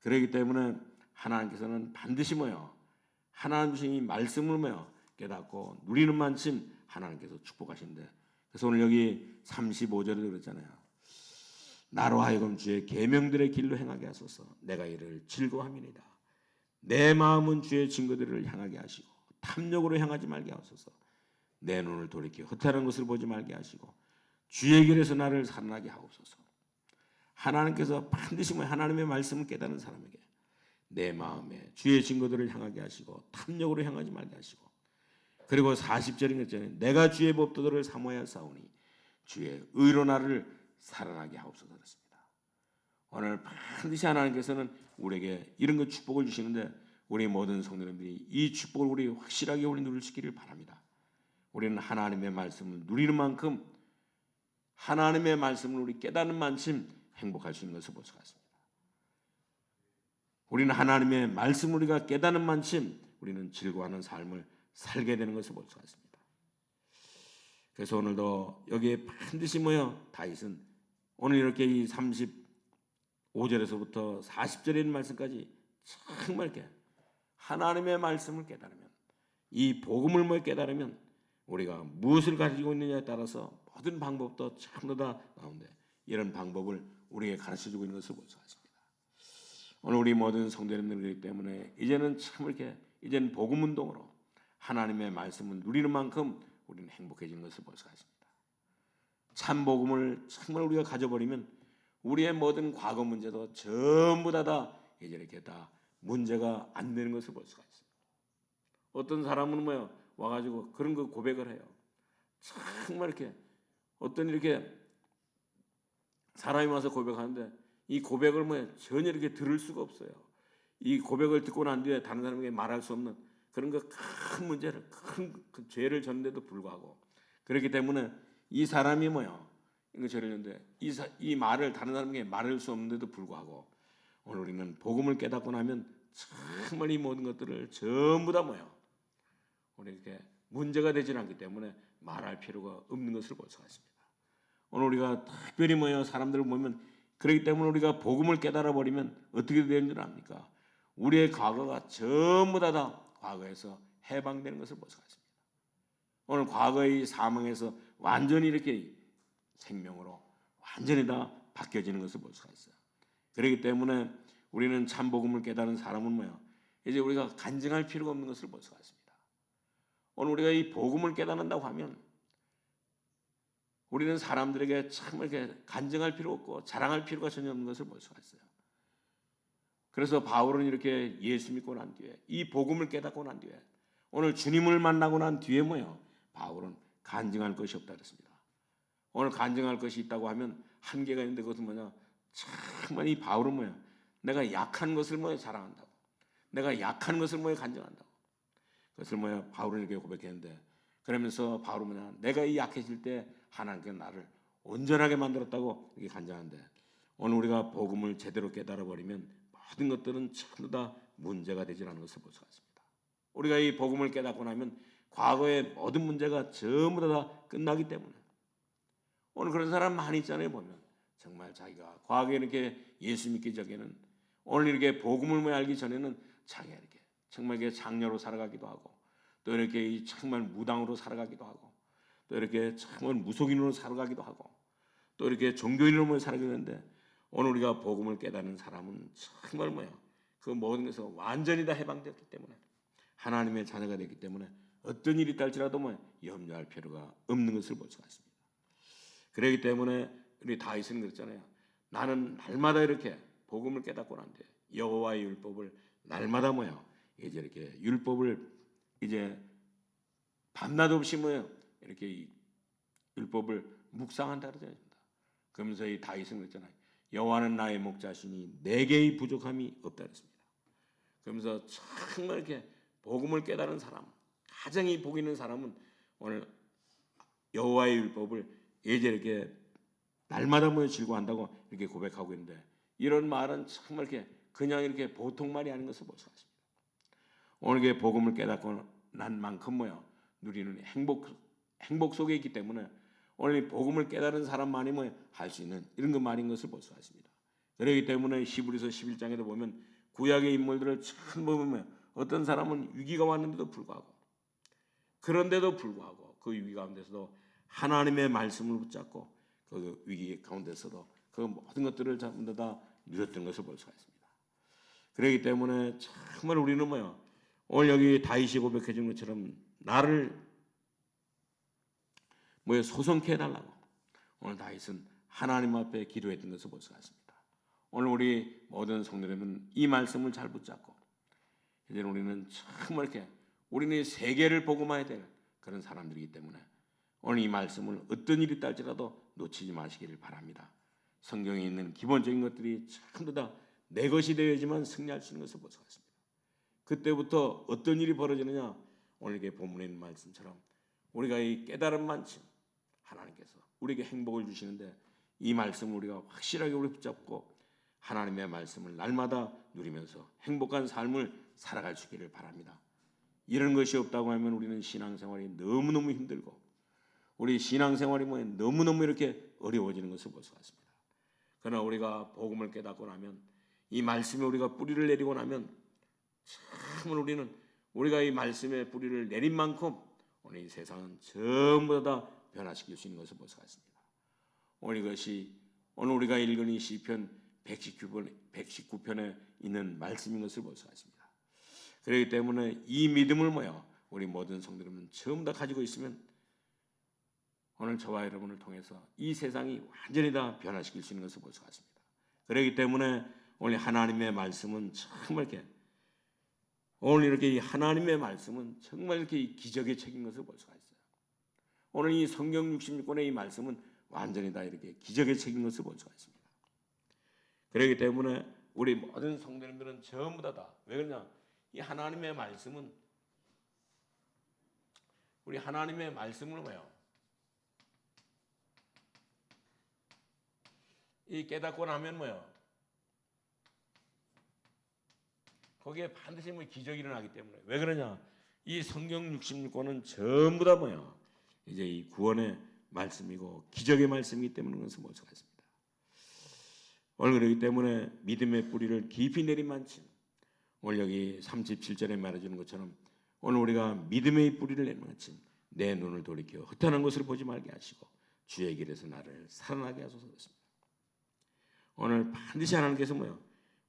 그렇기 때문에 하나님께서는 반드시 하나님 주신 이 말씀을 깨닫고 누리는 만큼 하나님께서 축복하신대. 그래서 오늘 여기 35절에도 그랬잖아요. 나로 하여금 주의 계명들의 길로 행하게 하소서. 내가 이를 즐거워함이니이다. 내 마음은 주의 증거들을 향하게 하시고 탐욕으로 향하지 말게 하소서. 내 눈을 돌이켜 허탈한 것을 보지 말게 하시고 주의 길에서 나를 살아나게 하옵소서. 하나님께서 반드시 하나님의 말씀을 깨닫는 사람에게 내 마음에 주의 증거들을 향하게 하시고 탐욕으로 향하지 말게 하시고 그리고 40절인 것처럼 내가 주의 법도들을 사모하여 싸우니 주의 의로 나를 살아나게 하옵소서 그랬습니다. 오늘 반드시 하나님께서는 우리에게 이런 것 축복을 주시는데 우리 모든 성도님들이 이 축복을 우리 확실하게 우리 누릴 수 있기를 바랍니다. 우리는 하나님의 말씀을 누리는 만큼 하나님의 말씀을 우리 깨닫는 만큼 행복할 수 있는 것을 볼 수가 있습니다. 우리는 하나님의 말씀을 우리가 깨닫는 만큼 우리는 즐거워하는 삶을 살게 되는 것을 볼 수가 있습니다. 그래서 오늘도 여기에 반드시 다윗은 오늘 이렇게 이 35절에서부터 40절에 있는 말씀까지 정말 이렇게 하나님의 말씀을 깨달으면 이 복음을 깨달으면 우리가 무엇을 가지고 있느냐에 따라서 모든 방법도 전부 다 나오는데 이런 방법을 우리에게 가르쳐주고 있는 것을 볼 수가 있습니다. 오늘 우리 모든 성도님들이기 때문에 이제는 참 이렇게 이제는 복음 운동으로 하나님의 말씀을 누리는 만큼 우리는 행복해지는 것을 볼 수가 있습니다. 참 복음을 정말 우리가 가져버리면 우리의 모든 과거 문제도 전부 다 이제 이렇게 다 문제가 안 되는 것을 볼 수가 있어요. 어떤 사람은 와가지고 그런 거 고백을 해요. 정말 이렇게 어떤 이렇게 사람이 와서 고백하는데 이 고백을 전혀 이렇게 들을 수가 없어요. 이 고백을 듣고 난 뒤에 다른 사람에게 말할 수 없는 그런 큰 문제를, 큰 죄를 졌는데도 불구하고, 그렇기 때문에 이 사람이 이거 죄를 졌는데 이 말을 다른 사람에게 말할 수 없는데도 불구하고, 오늘 우리는 복음을 깨닫고 나면 정말 이 모든 것들을 전부 다 우리에게 문제가 되지 않기 때문에 말할 필요가 없는 것을 볼 수가 있습니다. 오늘 우리가 특별히 사람들을 보면, 그렇기 때문에 우리가 복음을 깨달아 버리면 어떻게 되는 줄 압니까? 우리의 과거가 전부 다 과거에서 해방되는 것을 볼 수가 있습니다. 오늘 과거의 사망에서 완전히 이렇게 생명으로 완전히 다 바뀌어지는 것을 볼 수가 있어요. 그렇기 때문에 우리는 참 복음을 깨달은 사람은 이제 우리가 간증할 필요가 없는 것을 볼 수가 있습니다. 오늘 우리가 이 복음을 깨닫는다고 하면 우리는 사람들에게 참 이렇게 간증할 필요 없고 자랑할 필요가 전혀 없는 것을 볼 수가 있어요. 그래서 바울은 이렇게 예수 믿고 난 뒤에, 이 복음을 깨닫고 난 뒤에, 오늘 주님을 만나고 난 뒤에 바울은 간증할 것이 없다 그랬습니다. 오늘 간증할 것이 있다고 하면 한계가 있는데, 그것은 정말 이 바울은 내가 약한 것을 자랑한다고, 내가 약한 것을 간증한다고. 그것을 바울은 이렇게 고백했는데, 그러면서 바울은 내가 이 약해질 때 하나님께서 나를 온전하게 만들었다고 이렇게 간증하는데, 오늘 우리가 복음을 제대로 깨달아 버리면 모든 것들은 전부 다 문제가 되지 않는 것을 볼 수가 있습니다. 우리가 이 복음을 깨닫고 나면 과거의 모든 문제가 전부 다 끝나기 때문에, 오늘 그런 사람 많이 있잖아요. 보면 정말 자기가 과거에 이렇게 예수 믿기 전에는, 오늘 이렇게 복음을 알기 전에는 자기가 이렇게 정말 이렇게 장녀로 살아가기도 하고, 또 이렇게 정말 무당으로 살아가기도 하고, 또 이렇게 정말 무속인으로 살아가기도 하고, 또 이렇게 종교인으로 살아가기도 하는데, 오늘 우리가 복음을 깨닫는 사람은 정말 그 모든 것에서 완전히 다 해방되었기 때문에, 하나님의 자녀가 됐기 때문에 어떤 일이 있달지라도 염려할 필요가 없는 것을 볼 수가 있습니다. 그렇기 때문에 우리 다윗은 그랬잖아요. 나는 날마다 이렇게 복음을 깨닫고 난 뒤에 여호와의 율법을 날마다 이제 이렇게 율법을 이제 밤낮 없이 이렇게 이 율법을 묵상한다 그러잖아요. 그러면서 이 다윗은 그랬잖아요. 여호와는 나의 목자시니 내게의 부족함이 없다 그랬습니다. 그러면서 정말 이렇게 복음을 깨달은 사람, 가장 이 복 있는 사람은 오늘 여호와의 율법을 이제 이렇게 날마다 즐거워한다고 이렇게 고백하고 있는데, 이런 말은 정말 이렇게 그냥 이렇게 보통 말이 아닌 것을 볼 수가 있습니다. 오늘 이게 복음을 깨닫고 난 만큼 누리는 행복 속에 있기 때문에, 오늘 이 복음을 깨달은 사람만이 할 수 있는 이런 것 말인 것을 볼 수가 있습니다. 그렇기 때문에 히브리서 11장에도 보면 구약의 인물들을 참 보면 어떤 사람은 위기가 왔는데도 불구하고, 그런데도 불구하고 그 위기 가운데서도 하나님의 말씀을 붙잡고 그 위기 가운데서도 그 모든 것들을 전부 다 누렸던 것을 볼 수가 있습니다. 그렇기 때문에 정말 우리는 오늘 여기 다윗이 고백해 준 것처럼 나를 소성케 해달라고 오늘 다윗은 하나님 앞에 기도했던 것을 볼 수가 있습니다. 오늘 우리 모든 성도님은 이 말씀을 잘 붙잡고, 이제 우리는 정말 이렇게 우리는 세계를 복음해야 될 그런 사람들이기 때문에 오늘 이 말씀을 어떤 일이 있달지라도 놓치지 마시기를 바랍니다. 성경에 있는 기본적인 것들이 전부 다 내 것이 되어야지만 승리할 수 있는 것을 볼 수가 있습니다. 그때부터 어떤 일이 벌어지느냐, 오늘 이게 본문에 있는 말씀처럼 우리가 이 깨달은 만큼 하나님께서 우리에게 행복을 주시는데, 이 말씀을 우리가 확실하게 우리 붙잡고 하나님의 말씀을 날마다 누리면서 행복한 삶을 살아갈 수 있기를 바랍니다. 이런 것이 없다고 하면 우리는 신앙생활이 너무너무 힘들고, 우리 신앙생활이 너무너무 이렇게 어려워지는 것을 볼 수가 있습니다. 그러나 우리가 복음을 깨닫고 나면, 이 말씀에 우리가 뿌리를 내리고 나면, 참 우리는 우리가 이 말씀에 뿌리를 내린 만큼 오늘 이 세상은 전부 다 변화시킬 수 있는 것을 볼 수가 있습니다. 오늘 이것이 오늘 우리가 읽은 이 시편 119편에 있는 말씀인 것을 볼 수가 있습니다. 그렇기 때문에 이 믿음을 우리 모든 성도들은 전부 다 가지고 있으면 오늘 저와 여러분을 통해서 이 세상이 완전히 다 변화시킬 수 있는 것을 볼 수가 있습니다. 그렇기 때문에 오늘 하나님의 말씀은 정말 이렇게 오늘 이렇게 하나님의 말씀은 정말 이렇게 기적의 책인 것을 볼 수가 있어요. 오늘 이 성경 66권의 이 말씀은 완전히 다 이렇게 기적의 책인 것을 볼 수가 있습니다. 그렇기 때문에 우리 모든 성도님들은 전부 왜 그러냐? 이 하나님의 말씀은 우리 하나님의 말씀을 뭐요? 이 깨닫고 나면 뭐요? 거기에 반드시 뭐 기적이 일어나기 때문에. 왜 그러냐? 이 성경 66권은 전부 다 뭐야? 이제 이 구원의 말씀이고 기적의 말씀이기 때문에 그것을 볼 수가 있습니다. 오늘 그렇기 때문에 믿음의 뿌리를 깊이 내리만친 오늘 여기 37절에 말해주는 것처럼 오늘 우리가 믿음의 뿌리를 내리만친 내 눈을 돌이켜 흩어난 것을 보지 말게 하시고 주의 길에서 나를 살아나게 하소서 그랬습니다. 오늘 반드시 하나님께서 뭐야?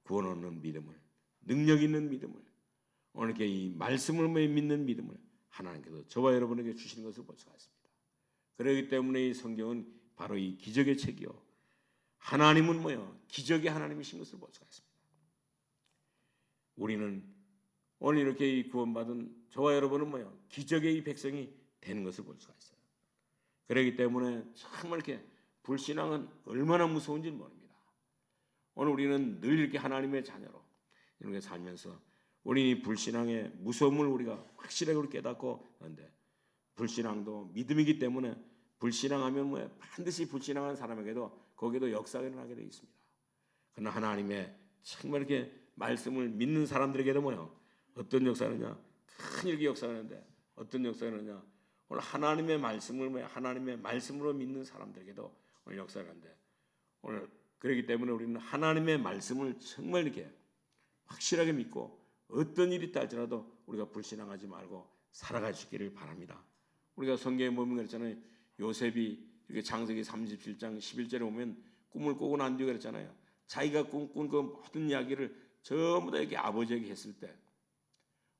구원 얻는 믿음을, 능력 있는 믿음을, 오늘 이렇게 이 말씀을 믿는 믿음을 하나님께서 저와 여러분에게 주시는 것을 볼 수가 있습니다. 그렇기 때문에 이 성경은 바로 이 기적의 책이요, 하나님은 뭐요? 기적의 하나님이신 것을 볼 수가 있습니다. 우리는 오늘 이렇게 이 구원받은 저와 여러분은 뭐요? 기적의 이 백성이 되는 것을 볼 수가 있어요. 그렇기 때문에 정말 이렇게 불신앙은 얼마나 무서운지 모릅니다. 오늘 우리는 늘 이렇게 하나님의 자녀로 이렇게 살면서 우리 불신앙의 무서움을 우리가 확실하게 우리 깨닫고 하는데, 불신앙도 믿음이기 때문에 불신앙하면 뭐 반드시 불신앙하는 사람에게도 거기에도 역사가 일어나게 되어 있습니다. 그러나 하나님의 정말 이렇게 말씀을 믿는 사람들에게도 뭐요? 어떤 역사느냐? 큰 일기 역사가 있는데 어떤 역사가 있느냐? 오늘 하나님의 말씀을 하나님의 말씀으로 믿는 사람들에게도 오늘 역사가 있는데, 오늘 그렇기 때문에 우리는 하나님의 말씀을 정말 이렇게 확실하게 믿고 어떤 일이 있다 할지라도 우리가 불신앙하지 말고 살아가시기를 바랍니다. 우리가 성경에 보면 그랬잖아요. 요셉이 이렇게 창세기 37장 11절에 보면 꿈을 꾸고 난 뒤에 그랬잖아요. 자기가 꿈꾼 그 모든 이야기를 전부 다 이렇게 아버지에게 했을 때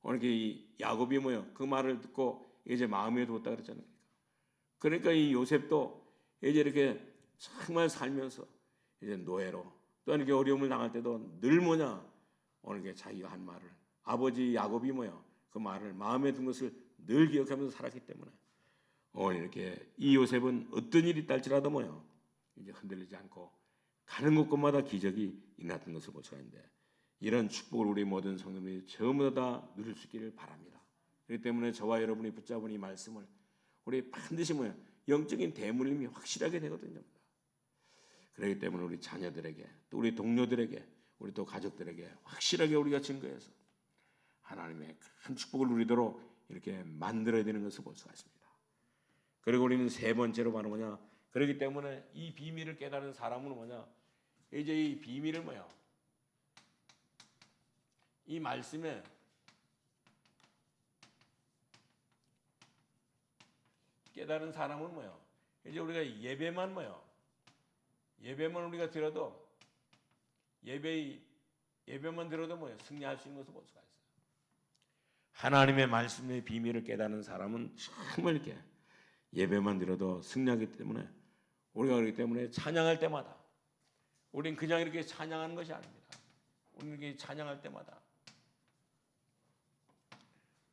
오늘 이 야곱이 뭐요? 그 말을 듣고 이제 마음에 두었다 그랬잖아요. 그러니까 이 요셉도 이제 이렇게 정말 살면서 이제 노예로 또 이렇게 어려움을 당할 때도 늘 뭐냐? 오늘 게 자기가 한 말을 아버지 야곱이 뭐요? 그 말을 마음에 둔 것을 늘 기억하면서 살았기 때문에 오늘 이렇게 이 요셉은 어떤 일이 있달지라도 뭐요? 이제 흔들리지 않고 가는 곳곳마다 기적이 일어났던 것을 볼 수가 있는데, 이런 축복을 우리 모든 성도들이 전부 다 누릴 수 있기를 바랍니다. 그렇기 때문에 저와 여러분이 붙잡은 이 말씀을 우리 반드시 뭐요? 영적인 대물림이 확실하게 되거든요. 그렇기 때문에 우리 자녀들에게 또 우리 동료들에게 우리 또 가족들에게 확실하게 우리가 증거해서 하나님의 큰 축복을 누리도록 이렇게 만들어야 되는 것을 볼 수가 있습니다. 그리고 우리는 세 번째로 바로 뭐냐? 그렇기 때문에 이 비밀을 깨달은 사람은 뭐냐? 이제 이 비밀을 뭐야? 이 말씀에 깨달은 사람은 뭐야? 이제 우리가 예배만 뭐야? 예배만 우리가 들어도 예배만 들어도 뭐야? 승리할 수 있는 것을 볼 수가 있어요. 하나님의 말씀의 비밀을 깨닫는 사람은 정말 이렇게 예배만 들어도 승리하기 때문에 우리가 그렇기 때문에 찬양할 때마다 우리는 그냥 이렇게 찬양하는 것이 아닙니다. 우리는 이렇게 찬양할 때마다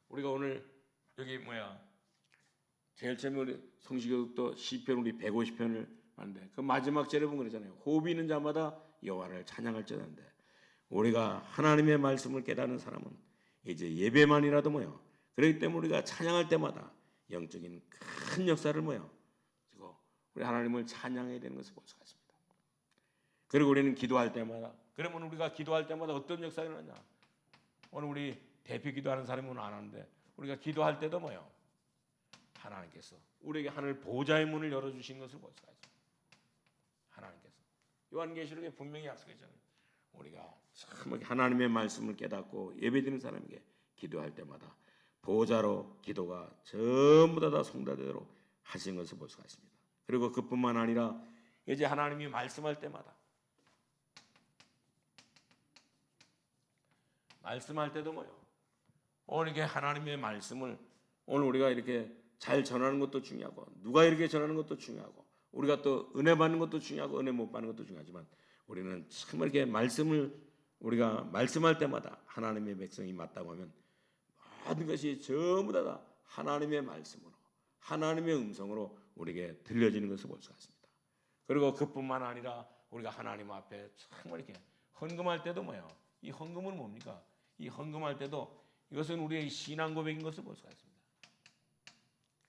우리가 오늘 여기 제일 처음에 우리 성시교육도 시편 우리 150편을 하는데 그 마지막 절에 보면 그러잖아요. 호흡이 있는 자마다 여호와를 찬양할지어다인데, 우리가 하나님의 말씀을 깨닫는 사람은 이제 예배만이라도 그렇기 때문에 우리가 찬양할 때마다 영적인 큰 역사를 지고 우리 하나님을 찬양해야 되는 것을 볼 수가 있습니다. 그리고 우리는 기도할 때마다, 그러면 우리가 기도할 때마다 어떤 역사가 일어나냐? 오늘 우리 대표 기도하는 사람은 안 하는데 우리가 기도할 때도 하나님께서 우리에게 하늘 보좌의 문을 열어주신 것을 볼 수가 있습니다. 하나님께서 요한계시록에 분명히 약속했잖아요. 우리가 참 하나님의 말씀을 깨닫고 예배드리는 사람에게 기도할 때마다 보좌로 기도가 전부 다 송달되도록 하신 것을 볼 수가 있습니다. 그리고 그뿐만 아니라 이제 하나님이 말씀할 때마다 말씀할 때도 오늘 이게 하나님의 말씀을 오늘 우리가 이렇게 잘 전하는 것도 중요하고 누가 이렇게 전하는 것도 중요하고 우리가 또 은혜 받는 것도 중요하고 은혜 못 받는 것도 중요하지만 우리는 참 이렇게 말씀을 우리가 말씀할 때마다 하나님의 백성이 맞다고 하면 모든 것이 전부 다 하나님의 말씀으로 하나님의 음성으로 우리에게 들려지는 것을 볼 수가 있습니다. 그리고 그뿐만 아니라 우리가 하나님 앞에 정말 이렇게 헌금할 때도 뭐예요? 이 헌금은 뭡니까? 이 헌금할 때도 이것은 우리의 신앙 고백인 것을 볼 수가 있습니다.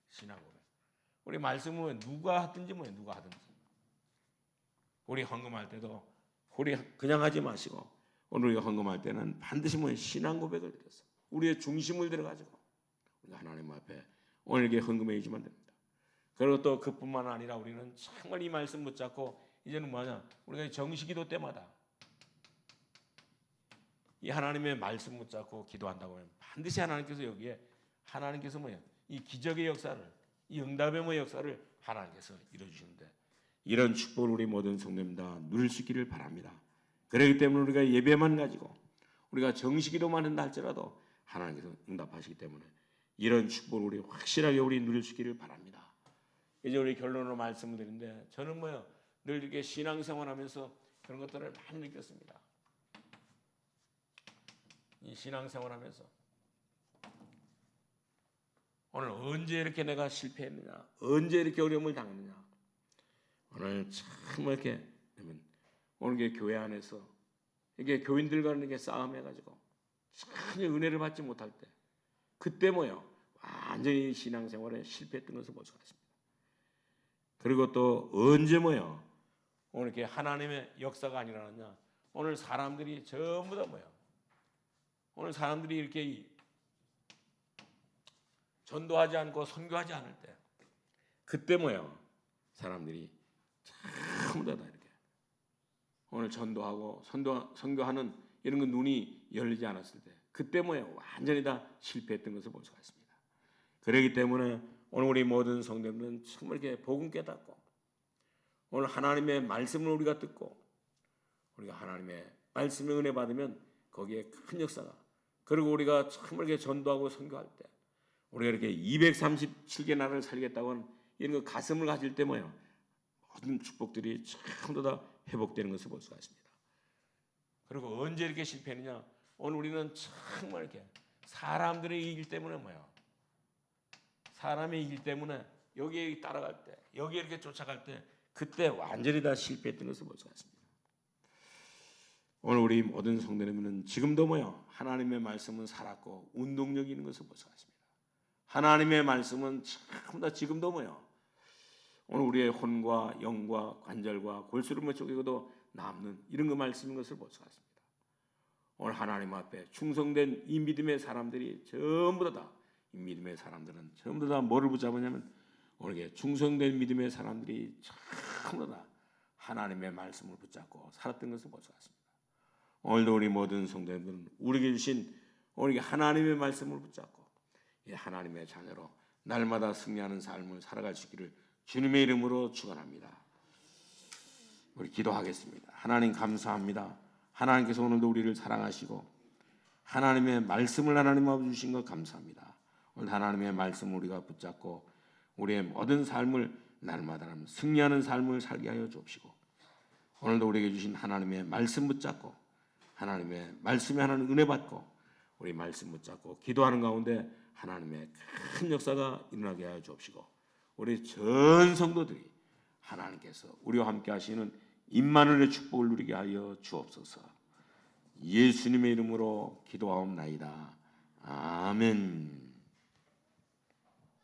신앙 고백. 우리 말씀은 누가 하든지 뭐예요? 누가 하든지. 우리 헌금할 때도 우리 그냥 하지 마시고 오늘 우리가 헌금할 때는 반드시 뭐예요? 신앙 고백을 드려서 우리의 중심을 들어가지고 우리가 하나님 앞에 오늘 이렇게 헌금해 주면 됩니다. 그리고 또 그뿐만 아니라 우리는 정말 이 말씀 붙잡고 이제는 뭐냐? 우리가 정식기도 때마다 이 하나님의 말씀 붙잡고 기도한다고 하면 반드시 하나님께서 여기에 하나님께서 뭐예요? 이 기적의 역사를 이 응답의 뭐 역사를 하나님께서 이루어주시는데 이런 축복을 우리 모든 성도님 다 누릴 수 있기를 바랍니다. 그렇기 때문에 우리가 예배만 가지고 우리가 정식기도만 한다 할지라도 하나님께서 응답하시기 때문에 이런 축복을 우리 확실하게 우리 누릴 수 있기를 바랍니다. 이제 우리 결론으로 말씀을 드리는데 저는 뭐요 늘 이렇게 신앙생활하면서 그런 것들을 많이 느꼈습니다. 이 신앙생활하면서 오늘 언제 이렇게 내가 실패했느냐, 언제 이렇게 어려움을 당했느냐. 오늘 참 이렇게 되면 오늘 게 교회 안에서 이게 교인들과 이렇게 싸움해가지고 참 은혜를 받지 못할 때 그때 뭐요 완전히 신앙생활에 실패했던 것을 볼 수가 있습니다. 그리고 또 언제 뭐요 오늘 이렇게 하나님의 역사가 아니라느냐. 오늘 사람들이 전부 다 뭐요 오늘 사람들이 이렇게 전도하지 않고 선교하지 않을 때 그때 뭐요 사람들이 전부 다 이렇게 오늘 전도하고 선교하는 이런 거 눈이 열리지 않았을 때 그때 뭐요 완전히 다 실패했던 것을 볼 수가 있습니다. 그렇기 때문에 오늘 우리 모든 성도들은 정말 이렇게 복음 깨닫고 오늘 하나님의 말씀을 우리가 듣고 우리가 하나님의 말씀의 은혜 받으면 거기에 큰 역사가 그리고 우리가 정말 이렇게 전도하고 선교할 때 우리가 이렇게 237개 나라를 살겠다고 하는 이런 거 가슴을 가질 때 뭐예요? 모든 축복들이 전부 다 회복되는 것을 볼 수가 있습니다. 그리고 언제 이렇게 실패했느냐? 오늘 우리는 정말 이렇게 사람들의 일 때문에 뭐예요? 사람의 일 때문에 여기에 따라갈 때, 여기에 이렇게 쫓아갈 때 그때 완전히 다 실패했던 것을 볼 수가 있습니다. 오늘 우리 모든 성도님은 지금도 뭐요? 하나님의 말씀은 살았고 운동력이 있는 것을 볼 수가 있습니다. 하나님의 말씀은 참 다 지금도 뭐요? 오늘 우리의 혼과 영과 관절과 골수를 쪼개고도 남는 이런 거 말씀인 것을 볼 수가 있습니다. 오늘 하나님 앞에 충성된 이 믿음의 사람들이 전부 다 이 믿음의 사람들은 전부 다 뭐를 붙잡으냐면 오늘 충성된 믿음의 사람들이 전부 다 하나님의 말씀을 붙잡고 살았던 것을 볼 수가 있습니다. 오늘도 우리 모든 성도님들은 우리에게 주신 오늘 하나님의 말씀을 붙잡고 하나님의 자녀로 날마다 승리하는 삶을 살아갈 수 있기를 주님의 이름으로 축원합니다. 우리 기도하겠습니다. 하나님 감사합니다. 하나님께서 오늘도 우리를 사랑하시고 하나님의 말씀을 하나님 아버지 주신 것 감사합니다. 오늘 하나님의 말씀을 우리가 붙잡고 우리의 모든 삶을 날마다 승리하는 삶을 살게 하여 주옵시고 오늘도 우리에게 주신 하나님의 말씀 붙잡고 하나님의 말씀에 하나님 은혜 받고 우리 말씀 붙잡고 기도하는 가운데 하나님의 큰 역사가 일어나게 하여 주옵시고 우리 전 성도들이 하나님께서 우리와 함께 하시는 임마누엘의 축복을 누리게 하여 주옵소서. 예수님의 이름으로 기도하옵나이다. 아멘.